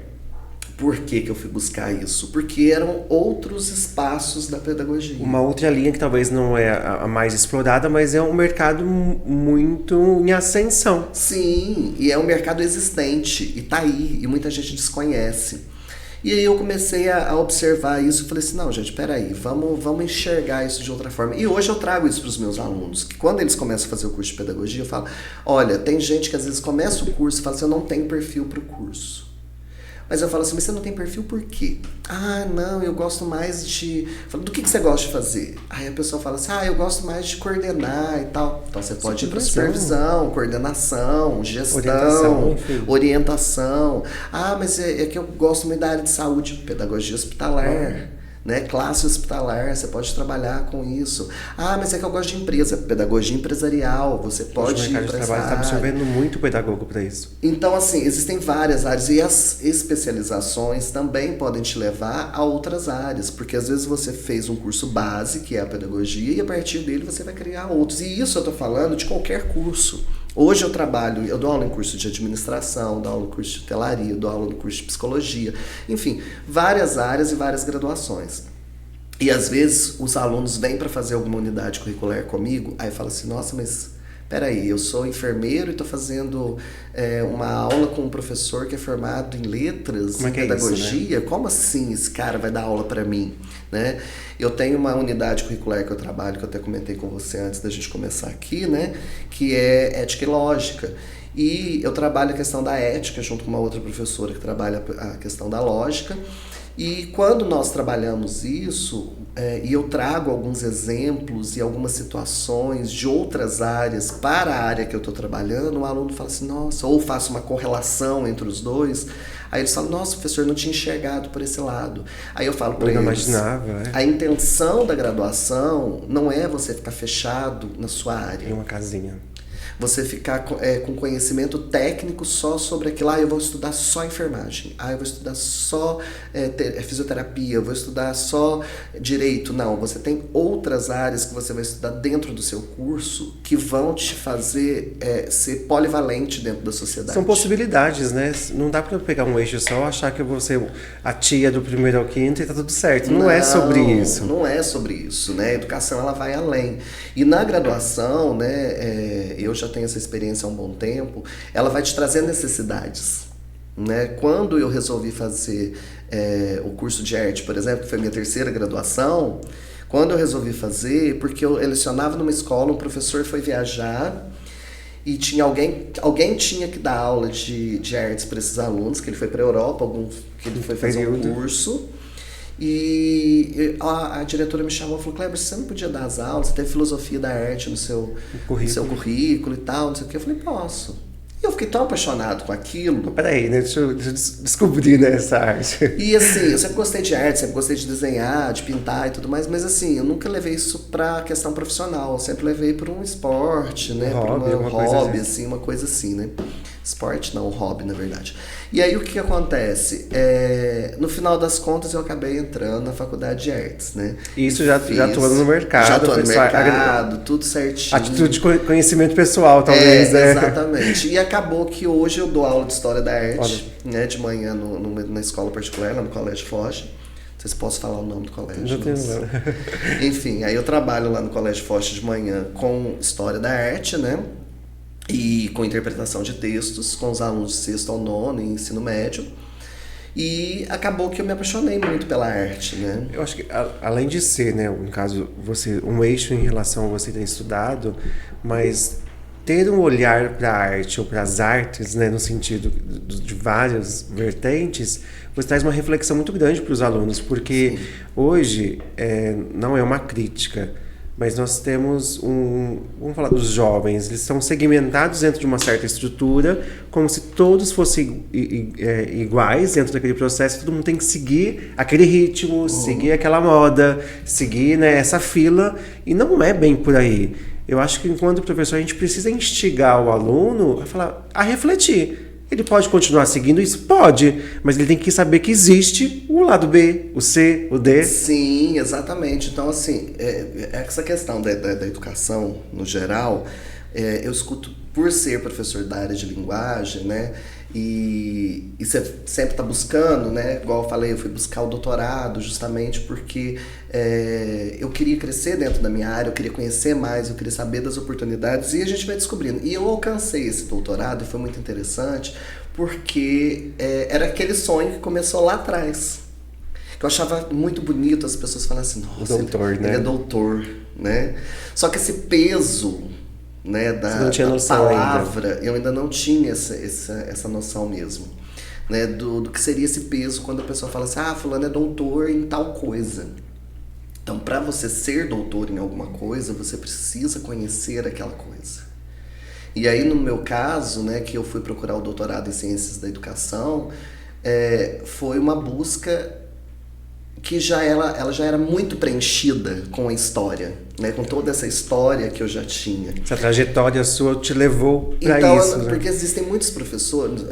Por que eu fui buscar isso? Porque eram outros espaços da pedagogia. Uma outra linha que talvez não é a mais explorada, mas é um mercado muito em ascensão. Sim, e é um mercado existente, e tá aí, e muita gente desconhece. E aí eu comecei a observar isso e falei assim, não, gente, peraí, vamos enxergar isso de outra forma. E hoje eu trago isso para os meus alunos, que quando eles começam a fazer o curso de pedagogia, eu falo, olha, tem gente que às vezes começa o curso e fala assim, eu não tenho perfil para o curso. Mas eu falo assim, mas você não tem perfil por quê? Não, eu gosto mais de... Eu falo, do que você gosta de fazer? Aí a pessoa fala assim, eu gosto mais de coordenar e tal. Então você pode ir para supervisão, coordenação, gestão, orientação. Mas é que eu gosto muito da área de saúde, pedagogia hospitalar. né? Classe hospitalar, você pode trabalhar com isso. Ah, mas é que eu gosto de empresa, pedagogia empresarial, você pode ir para essa área. O mercado de trabalho está absorvendo muito pedagogo para isso. Então, assim, existem várias áreas e as especializações também podem te levar a outras áreas, porque às vezes você fez um curso base, que é a pedagogia, e a partir dele você vai criar outros. E isso eu estou falando de qualquer curso. Hoje eu dou aula em curso de administração, dou aula em curso de hotelaria, dou aula no curso de psicologia, enfim, várias áreas e várias graduações. E às vezes os alunos vêm para fazer alguma unidade curricular comigo, aí fala assim, nossa, mas peraí, eu sou enfermeiro e estou fazendo uma aula com um professor que é formado em letras, em pedagogia. Isso, né? Como assim esse cara vai dar aula para mim? Né? Eu tenho uma unidade curricular que eu trabalho, que eu até comentei com você antes da gente começar aqui, né? Que é ética e lógica. E eu trabalho a questão da ética junto com uma outra professora que trabalha a questão da lógica. E quando nós trabalhamos isso, e eu trago alguns exemplos e algumas situações de outras áreas para a área que eu estou trabalhando, o aluno fala assim, nossa, ou faço uma correlação entre os dois, aí eles falam, nossa, professor, não tinha enxergado por esse lado. Aí eu falo para eles, imaginava, a intenção da graduação não é você ficar fechado na sua área. Em uma casinha. Você ficar com conhecimento técnico só sobre aquilo. Ah, eu vou estudar só enfermagem. Ah, eu vou estudar só fisioterapia. Eu vou estudar só direito. Não, você tem outras áreas que você vai estudar dentro do seu curso que vão te fazer ser polivalente dentro da sociedade. São possibilidades, né? Não dá para pegar um eixo só, achar que eu vou ser a tia do primeiro ao quinto e tá tudo certo. Não é sobre isso. Não é sobre isso, né? A educação, ela vai além. E na graduação, né, eu já tenho essa experiência há um bom tempo, ela vai te trazer necessidades. Né? Quando eu resolvi fazer o curso de arte, por exemplo, que foi a minha terceira graduação, quando eu resolvi fazer, porque eu lecionava numa escola, um professor foi viajar e tinha alguém tinha que dar aula de artes para esses alunos, que ele foi para a Europa, que ele foi fazer um curso. E a diretora me chamou e falou, Kleber, você não podia dar as aulas, você tem filosofia da arte no seu currículo e tal, não sei o que. Eu falei, posso. E eu fiquei tão apaixonado com aquilo. Peraí, né? Deixa eu descobrir, né, essa arte. E assim, eu sempre gostei de arte, sempre gostei de desenhar, de pintar e tudo mais, mas assim, eu nunca levei isso pra questão profissional, eu sempre levei para um esporte, né? Para um hobby, assim, uma coisa assim, né? Esporte não, hobby, na verdade. E aí o que acontece? No final das contas eu acabei entrando na faculdade de artes, né? Isso já atuando no mercado. Já atuando no mercado, tudo certinho. Atitude de conhecimento pessoal, talvez, né? Exatamente. E acabou que hoje eu dou aula de História da Arte, né? De manhã na escola particular, lá no Colégio Foz. Não sei se posso falar o nome do colégio. Já tenho nome. Enfim, aí eu trabalho lá no Colégio Foz de manhã com História da Arte, né? E com interpretação de textos, com os alunos de sexto ao nono em ensino médio. E acabou que eu me apaixonei muito pela arte, né? Eu acho que, além de ser, né, no caso, um eixo em relação a você ter estudado, mas ter um olhar para a arte ou para as artes, né, no sentido de várias vertentes, você traz uma reflexão muito grande para os alunos, porque sim, hoje não é uma crítica, mas nós temos vamos falar dos jovens, eles são segmentados dentro de uma certa estrutura, como se todos fossem iguais dentro daquele processo, todo mundo tem que seguir aquele ritmo, seguir aquela moda, seguir, né, essa fila, e não é bem por aí. Eu acho que enquanto professor a gente precisa instigar o aluno a refletir. Ele pode continuar seguindo isso? Pode, mas ele tem que saber que existe o lado B, o C, o D. Sim, exatamente. Então, assim, essa questão da educação, no geral, eu escuto, por ser professor da área de linguagem, né, e você sempre está buscando, né, igual eu falei, eu fui buscar o doutorado justamente porque eu queria crescer dentro da minha área, eu queria conhecer mais, eu queria saber das oportunidades, e a gente vai descobrindo. E eu alcancei esse doutorado e foi muito interessante porque era aquele sonho que começou lá atrás. Eu achava muito bonito as pessoas falarem assim, nossa, ele é doutor, né? Só que esse peso, né, da palavra, eu ainda não tinha essa noção mesmo, né, do que seria esse peso quando a pessoa fala assim, fulano é doutor em tal coisa. Então, para você ser doutor em alguma coisa, você precisa conhecer aquela coisa. E aí, no meu caso, né, que eu fui procurar o doutorado em Ciências da Educação, foi uma busca que ela já era muito preenchida com a história, né? Com toda essa história que eu já tinha. Essa trajetória sua te levou para então, isso, né? Porque existem muitos professores,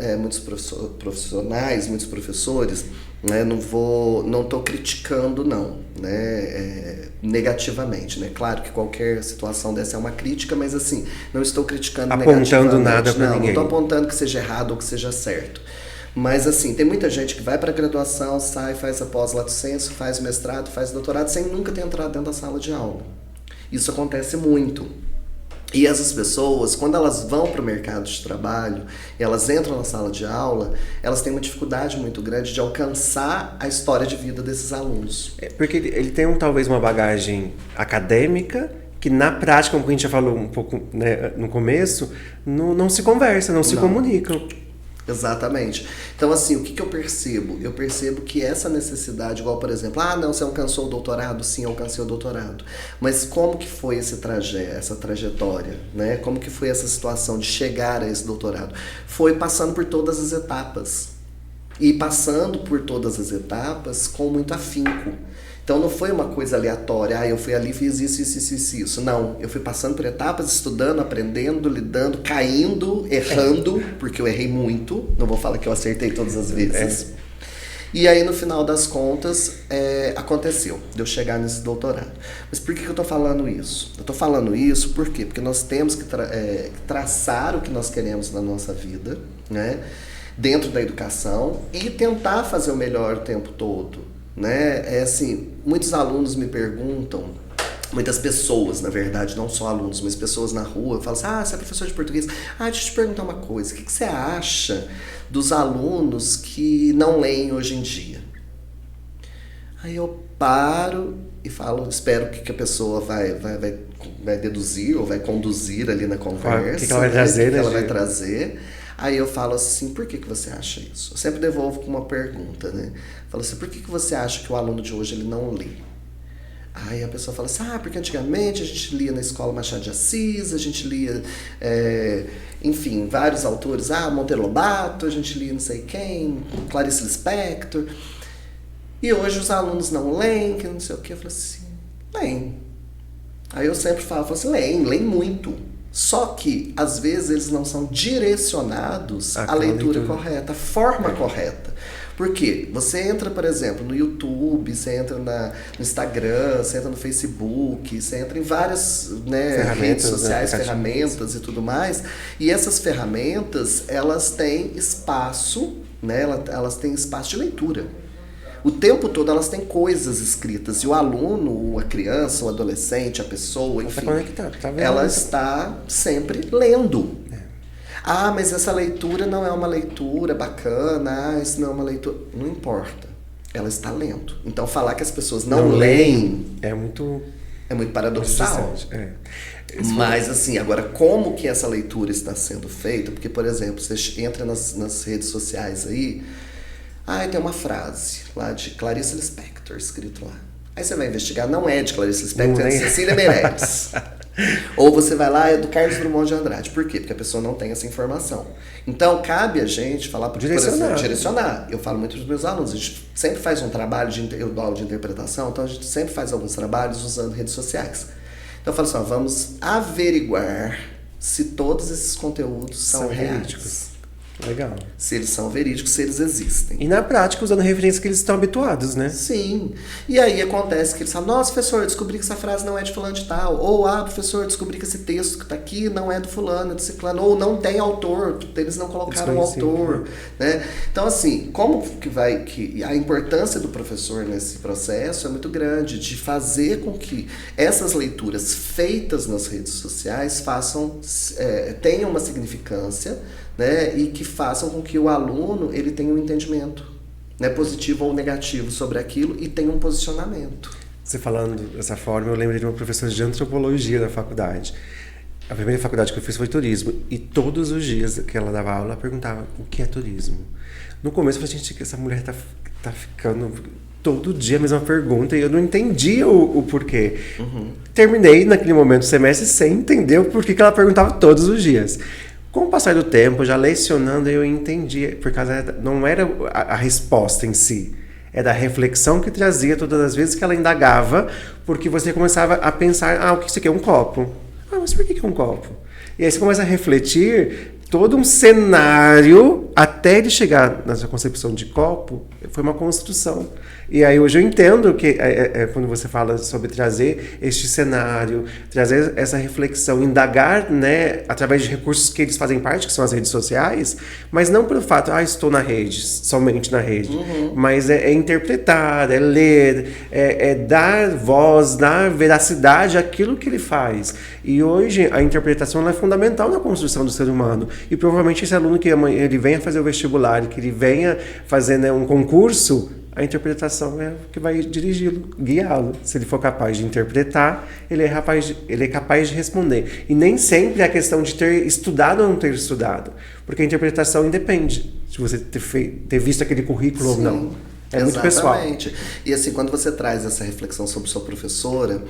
profissionais, muitos professores, né? Não estou criticando não, né? Negativamente, né? Claro que qualquer situação dessa é uma crítica, mas assim, não estou criticando apontando nada para ninguém. Não estou apontando que seja errado ou que seja certo. Mas assim, tem muita gente que vai para a graduação, sai, faz a pós-lato sensu, faz mestrado, faz doutorado, sem nunca ter entrado dentro da sala de aula. Isso acontece muito. E essas pessoas, quando elas vão para o mercado de trabalho, elas entram na sala de aula, elas têm uma dificuldade muito grande de alcançar a história de vida desses alunos. Porque ele tem talvez uma bagagem acadêmica, que na prática, como a gente já falou um pouco, né, no começo, não se conversa, não se comunicam. Exatamente. Então, assim, o que eu percebo? Eu percebo que essa necessidade, igual, por exemplo, não, você alcançou o doutorado? Sim, eu alcancei o doutorado. Mas como que foi essa trajetória, né? Como que foi essa situação de chegar a esse doutorado? Foi passando por todas as etapas. E passando por todas as etapas com muito afinco. Então não foi uma coisa aleatória, eu fui ali, fiz isso. Não, eu fui passando por etapas, estudando, aprendendo, lidando, caindo, errando, porque eu errei muito, não vou falar que eu acertei todas as vezes. E aí no final das contas, aconteceu, de eu chegar nesse doutorado. Mas por que eu tô falando isso? Eu tô falando isso por quê? Porque nós temos que traçar o que nós queremos na nossa vida, né? Dentro da educação e tentar fazer o melhor o tempo todo. Né? Assim, muitos alunos me perguntam, muitas pessoas, na verdade, não só alunos, mas pessoas na rua, falam assim, você é professor de português? Deixa eu te perguntar uma coisa, o que você acha dos alunos que não leem hoje em dia? Aí eu paro e falo, espero que a pessoa vai deduzir ou vai conduzir ali na conversa. O que ela vai trazer, o que ela vai trazer. Aí eu falo assim, por que você acha isso? Eu sempre devolvo com uma pergunta, né? Falo assim, por que você acha que o aluno de hoje ele não lê? Aí a pessoa fala assim, porque antigamente a gente lia na escola Machado de Assis, a gente lia, enfim, vários autores, Monteiro Lobato, a gente lia não sei quem, Clarice Lispector. E hoje os alunos não leem, que não sei o quê. Eu falo assim, leem. Aí eu sempre falo assim, leem muito. Só que, às vezes, eles não são direcionados à leitura correta, à forma correta. Por quê? Você entra, por exemplo, no YouTube, você entra no Instagram, você entra no Facebook, você entra em várias redes sociais, ferramentas e tudo mais. E essas ferramentas, elas têm espaço, né? Elas têm espaço de leitura. O tempo todo elas têm coisas escritas. E o aluno, a criança, o adolescente, a pessoa, enfim, ela está sempre lendo. Mas essa leitura não é uma leitura bacana, isso não é uma leitura... Não importa. Ela está lendo. Então falar que as pessoas não leem... É muito paradoxal. Mas assim, agora como que essa leitura está sendo feita? Porque, por exemplo, você entra nas redes sociais aí... tem uma frase lá de Clarice Lispector escrito lá. Aí você vai investigar, não é de Clarice Lispector, é de Cecília Meirelles. Ou você vai lá, é do Carlos Drummond de Andrade. Por quê? Porque a pessoa não tem essa informação. Então, cabe a gente falar, por exemplo, direcionar. Eu falo muito para os meus alunos, a gente sempre faz um trabalho, eu dou aula de interpretação, então a gente sempre faz alguns trabalhos usando redes sociais. Então eu falo assim, vamos averiguar se todos esses conteúdos são verídicos. Legal. Se eles são verídicos, se eles existem. E na prática, usando referências que eles estão habituados, né? Sim. E aí acontece que eles falam, nossa, professor, descobri que essa frase não é de fulano de tal. Ou, professor, descobri que esse texto que está aqui não é do fulano, é do ciclano. Ou não tem autor, eles não colocaram o autor. Né? Então, assim, como que a importância do professor nesse processo é muito grande, de fazer com que essas leituras feitas nas redes sociais tenham uma significância, né, e que façam com que o aluno ele tenha um entendimento, né, positivo ou negativo sobre aquilo e tenha um posicionamento. Você falando dessa forma, eu lembrei de uma professora de antropologia da faculdade. A primeira faculdade que eu fiz foi turismo e todos os dias que ela dava aula, ela perguntava o que é turismo. No começo eu falei, gente, essa mulher tá ficando todo dia a mesma pergunta e eu não entendia o porquê. Terminei naquele momento o semestre sem entender o porquê que ela perguntava todos os dias. Com o passar do tempo, já lecionando, eu entendi, por causa não era a resposta em si, Era a reflexão que trazia todas as vezes que ela indagava, porque você começava a pensar, o que isso aqui é? Um copo. Mas por que é um copo? E aí você começa a refletir todo um cenário até ele chegar na sua concepção de copo, foi uma construção. E aí hoje eu entendo que quando você fala sobre trazer este cenário, trazer essa reflexão, indagar, né, através de recursos que eles fazem parte, que são as redes sociais, mas não pelo fato, estou na rede, somente na rede, mas é interpretar, é ler, é dar voz, dar veracidade àquilo que ele faz. E hoje a interpretação ela é fundamental na construção do ser humano. E provavelmente esse aluno que ele venha fazer o vestibular, que ele venha fazer, né, um concurso, a interpretação é o que vai dirigi-lo, guiá-lo. Se ele for capaz de interpretar, ele é capaz de responder. E nem sempre é a questão de ter estudado ou não ter estudado, porque a interpretação independe de você ter visto aquele currículo ou não. É muito pessoal. Exatamente. E assim, quando você traz essa reflexão sobre sua professora,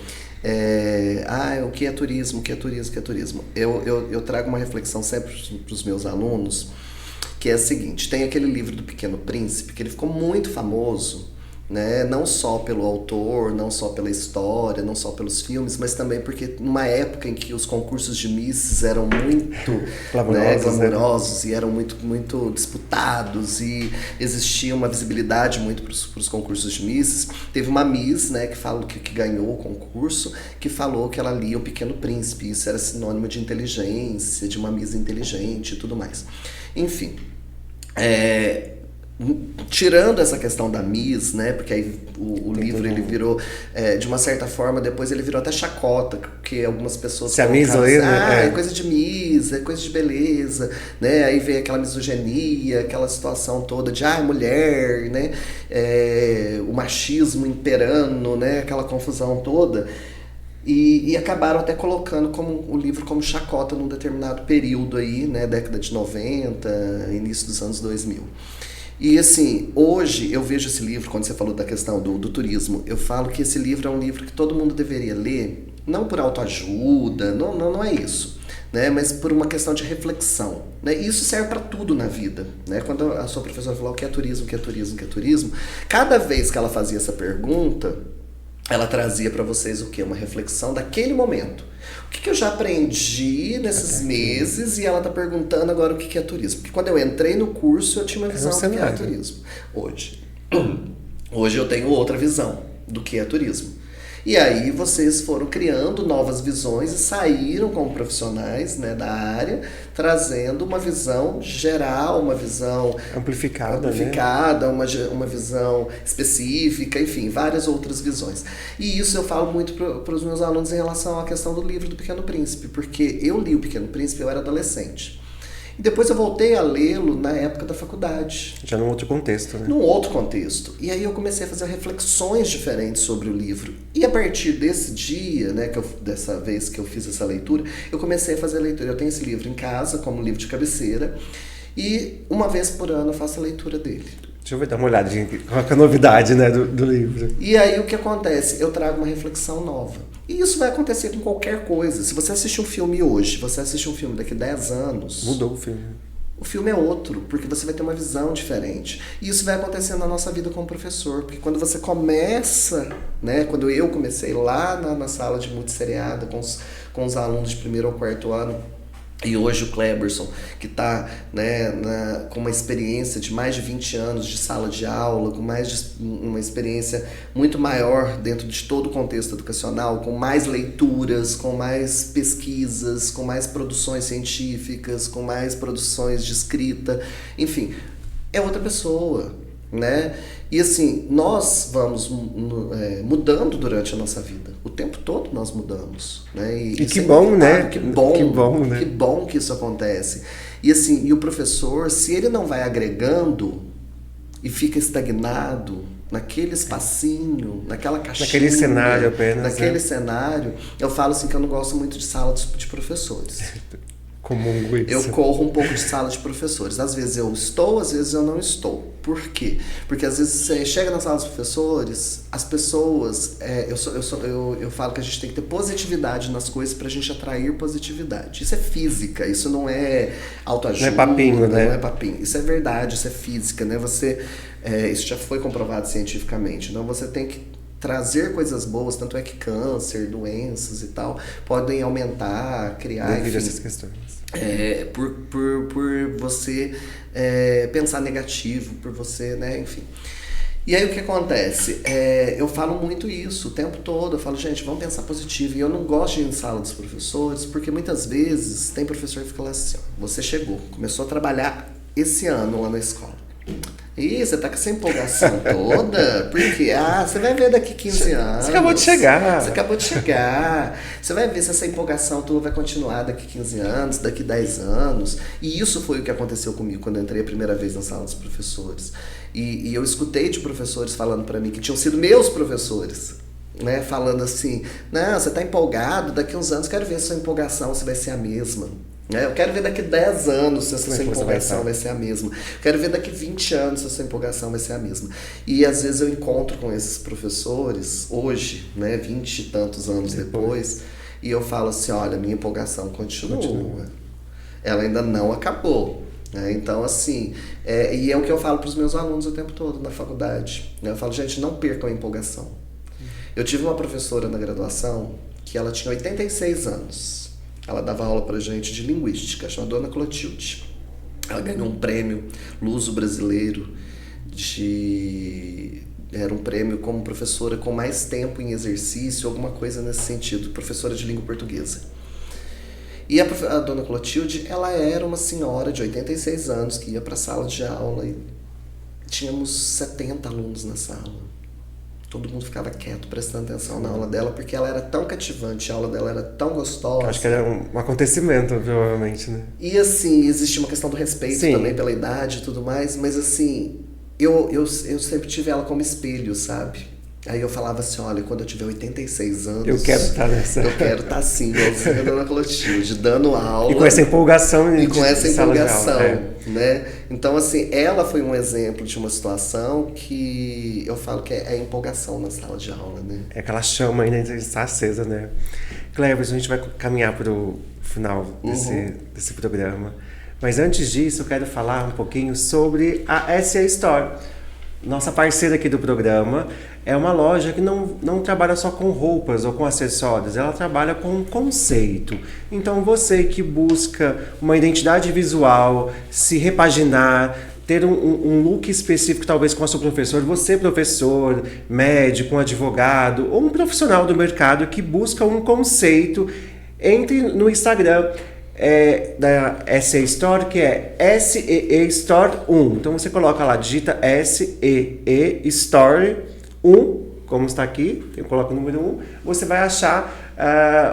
o que é turismo, o que é turismo, o que é turismo? Eu trago uma reflexão sempre para os meus alunos, que é a seguinte: tem aquele livro do Pequeno Príncipe, que ele ficou muito famoso, né? Não só pelo autor, não só pela história, não só pelos filmes, mas também porque numa época em que os concursos de Misses eram muito glamourosos e eram muito, muito disputados e existia uma visibilidade muito para os concursos de Misses, teve uma Miss, né, que ganhou o concurso, que falou que ela lia O Pequeno Príncipe. Isso era sinônimo de inteligência, de uma Miss inteligente e tudo mais. Enfim, tirando essa questão da Miss, né, porque aí o livro ele virou, de uma certa forma, depois ele virou até chacota, porque algumas pessoas se a Miss é coisa de Miss, é coisa de beleza, né, aí veio aquela misoginia, aquela situação toda de mulher, né, o machismo imperando, né, aquela confusão toda. E acabaram até colocando o livro como chacota num determinado período aí, né, década de 90, início dos anos 2000. E assim, hoje eu vejo esse livro, quando você falou da questão do turismo, eu falo que esse livro é um livro que todo mundo deveria ler, não por autoajuda, não é isso, né, mas por uma questão de reflexão, né? E isso serve para tudo na vida, né? Quando a sua professora falou o que é turismo, o que é turismo, o que é turismo, cada vez que ela fazia essa pergunta, ela trazia para vocês o quê? Uma reflexão daquele momento. O que eu já aprendi nesses meses e ela tá perguntando agora o que é turismo. Porque quando eu entrei no curso, eu tinha uma visão do que era turismo. Hoje eu tenho outra visão do que é turismo. E aí vocês foram criando novas visões e saíram como profissionais, né, da área, trazendo uma visão geral, uma visão amplificada, né? uma visão específica, enfim, várias outras visões. E isso eu falo muito para os meus alunos em relação à questão do livro do Pequeno Príncipe, porque eu li o Pequeno Príncipe, eu era adolescente. E depois eu voltei a lê-lo na época da faculdade. Já num outro contexto, né? Num outro contexto. E aí eu comecei a fazer reflexões diferentes sobre o livro. E a partir desse dia, né, dessa vez que eu fiz essa leitura, eu comecei a fazer a leitura. Eu tenho esse livro em casa, como livro de cabeceira, e uma vez por ano eu faço a leitura dele. Deixa eu dar uma olhadinha aqui, qual é a novidade, né, do livro. E aí o que acontece? Eu trago uma reflexão nova. E isso vai acontecer com qualquer coisa. Se você assiste um filme hoje, você assiste um filme daqui a 10 anos... Mudou o filme. O filme é outro, porque você vai ter uma visão diferente. E isso vai acontecer na nossa vida como professor. Porque quando você começa, né, quando eu comecei lá na sala de multisseriada com os alunos de primeiro ou quarto ano, e hoje o Kleberson, que está, né, com uma experiência de mais de 20 anos de sala de aula, com uma experiência muito maior dentro de todo o contexto educacional, com mais leituras, com mais pesquisas, com mais produções científicas, com mais produções de escrita, enfim, é outra pessoa, né? E assim, nós vamos mudando durante a nossa vida. O tempo todo nós mudamos, né? E que bom, né? Que bom que isso acontece. E assim, e o professor, se ele não vai agregando e fica estagnado naquele espacinho, naquela caixinha, naquele cenário apenas. Naquele cenário, eu falo assim que eu não gosto muito de sala de professores. Comum isso. Eu corro um pouco de sala de professores. Às vezes eu estou, às vezes eu não estou. Por quê? Porque às vezes você chega na sala dos professores, as pessoas... eu falo que a gente tem que ter positividade nas coisas pra gente atrair positividade. Isso é física, isso não é autoajuda. Não é papinho, né? Não é papinho. Isso é verdade, isso é física, né? Isso já foi comprovado cientificamente. Então você tem que trazer coisas boas, tanto é que câncer, doenças e tal, podem aumentar, criar... Devido a essas questões. Por você pensar negativo, por você, né, enfim. E aí o que acontece? Eu falo muito isso o tempo todo, eu falo, gente, vamos pensar positivo. E eu não gosto de ir em sala dos professores, porque muitas vezes tem professor que fica lá assim, ó, você chegou, começou a trabalhar esse ano lá na escola. Ih, você tá com essa empolgação toda? Porque, você vai ver daqui 15 anos. Você acabou de chegar. Você acabou de chegar. Você vai ver se essa empolgação tua vai continuar daqui 15 anos, daqui 10 anos. E isso foi o que aconteceu comigo quando eu entrei a primeira vez na sala dos professores. E eu escutei de professores falando pra mim que tinham sido meus professores, né? Falando assim, não, você tá empolgado, daqui uns anos quero ver se sua empolgação se vai ser a mesma. Eu quero ver daqui 10 anos se essa sua empolgação vai ser a mesma. Quero ver daqui 20 anos se essa empolgação vai ser a mesma. E às vezes eu encontro com esses professores, hoje, né, 20 e tantos anos depois, e eu falo assim, olha, minha empolgação continua. Ela ainda não acabou. Né? Então, assim, e é o que eu falo para os meus alunos o tempo todo na faculdade. Eu falo, gente, não percam a empolgação. Eu tive uma professora na graduação que ela tinha 86 anos. Ela dava aula pra gente de linguística, chamada Dona Clotilde. Ela ganhou um prêmio Luso Brasileiro, era um prêmio como professora com mais tempo em exercício, alguma coisa nesse sentido, professora de língua portuguesa. E a Dona Clotilde, ela era uma senhora de 86 anos que ia pra sala de aula e tínhamos 70 alunos na sala. Todo mundo ficava quieto, prestando atenção na aula dela, porque ela era tão cativante, a aula dela era tão gostosa. Acho que era um acontecimento, provavelmente, né? E assim, existe uma questão do respeito também pela idade e tudo mais, mas assim, eu sempre tive ela como espelho, sabe? Aí eu falava assim, olha, quando eu tiver 86 anos... Eu quero estar nessa... Eu quero estar assim, igualzinho a Dona Clotilde, dando aula... E com essa empolgação. E com essa empolgação, né? Então, assim, ela foi um exemplo de uma situação que eu falo que é a empolgação na sala de aula, né? É aquela chama ainda está acesa, né? Cleverson, a gente vai caminhar para o final desse programa. Mas antes disso, eu quero falar um pouquinho sobre a SA Store. Nossa parceira aqui do programa é uma loja que não trabalha só com roupas ou com acessórios, ela trabalha com conceito. Então você que busca uma identidade visual, se repaginar, ter um look específico talvez com o seu professor, você professor, médico, um advogado ou um profissional do mercado que busca um conceito, entre no Instagram da SA Store, que é SEE Store 1. Então você coloca lá, digita SEE Store 1, como está aqui, eu coloco o número 1, você vai achar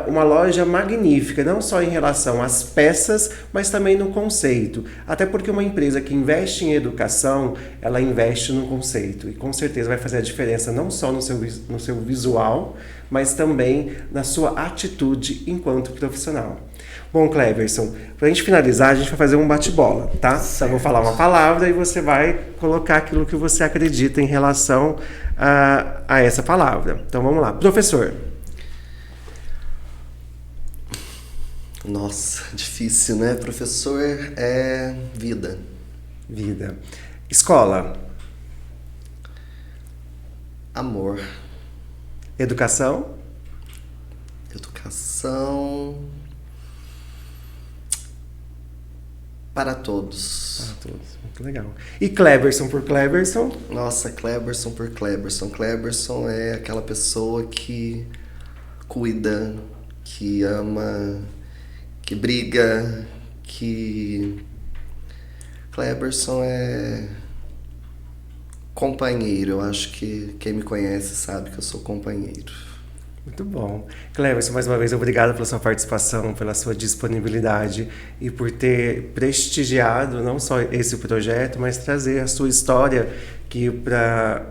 uma loja magnífica, não só em relação às peças, mas também no conceito. Até porque uma empresa que investe em educação, ela investe no conceito. E com certeza vai fazer a diferença não só no seu visual, mas também na sua atitude enquanto profissional. Bom, Cleverson, pra gente finalizar, a gente vai fazer um bate-bola, tá? Então, eu vou falar uma palavra e você vai colocar aquilo que você acredita em relação a essa palavra. Então, vamos lá. Professor. Nossa, difícil, né? Professor é vida. Vida. Escola. Amor. Educação. Educação... para todos. Para todos, muito legal. E Cleverson por Cleverson? Nossa, Cleverson por Cleverson. Cleverson é aquela pessoa que cuida, que ama, que briga, que... Cleverson é companheiro. Eu acho que quem me conhece sabe que eu sou companheiro. Muito bom. Cleverson, mais uma vez, obrigado pela sua participação, pela sua disponibilidade e por ter prestigiado não só esse projeto, mas trazer a sua história que para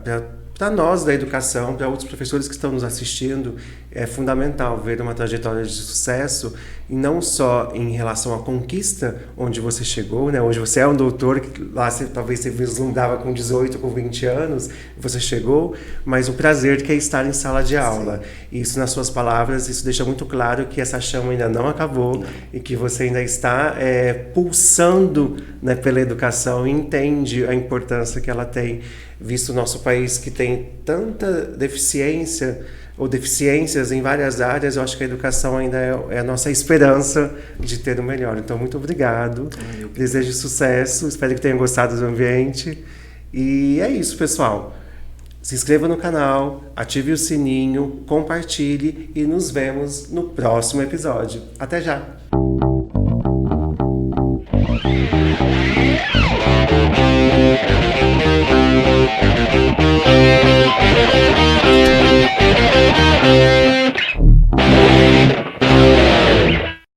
para nós da educação, para outros professores que estão nos assistindo, é fundamental ver uma trajetória de sucesso, e não só em relação à conquista onde você chegou, né? Hoje você é um doutor, que lá talvez você vislumbrava com 18, com 20 anos, você chegou, mas o prazer que é estar em sala de aula. Isso, nas suas palavras, isso deixa muito claro que essa chama ainda não acabou e que você ainda está pulsando, né, pela educação, e entende a importância que ela tem, visto o nosso país que tem tanta deficiência ou deficiências em várias áreas. Eu acho que a educação ainda é a nossa esperança de ter o melhor. Então, muito obrigado. Desejo sucesso, espero que tenham gostado do ambiente. E é isso, pessoal. Se inscreva no canal, ative o sininho, compartilhe e nos vemos no próximo episódio. Até já!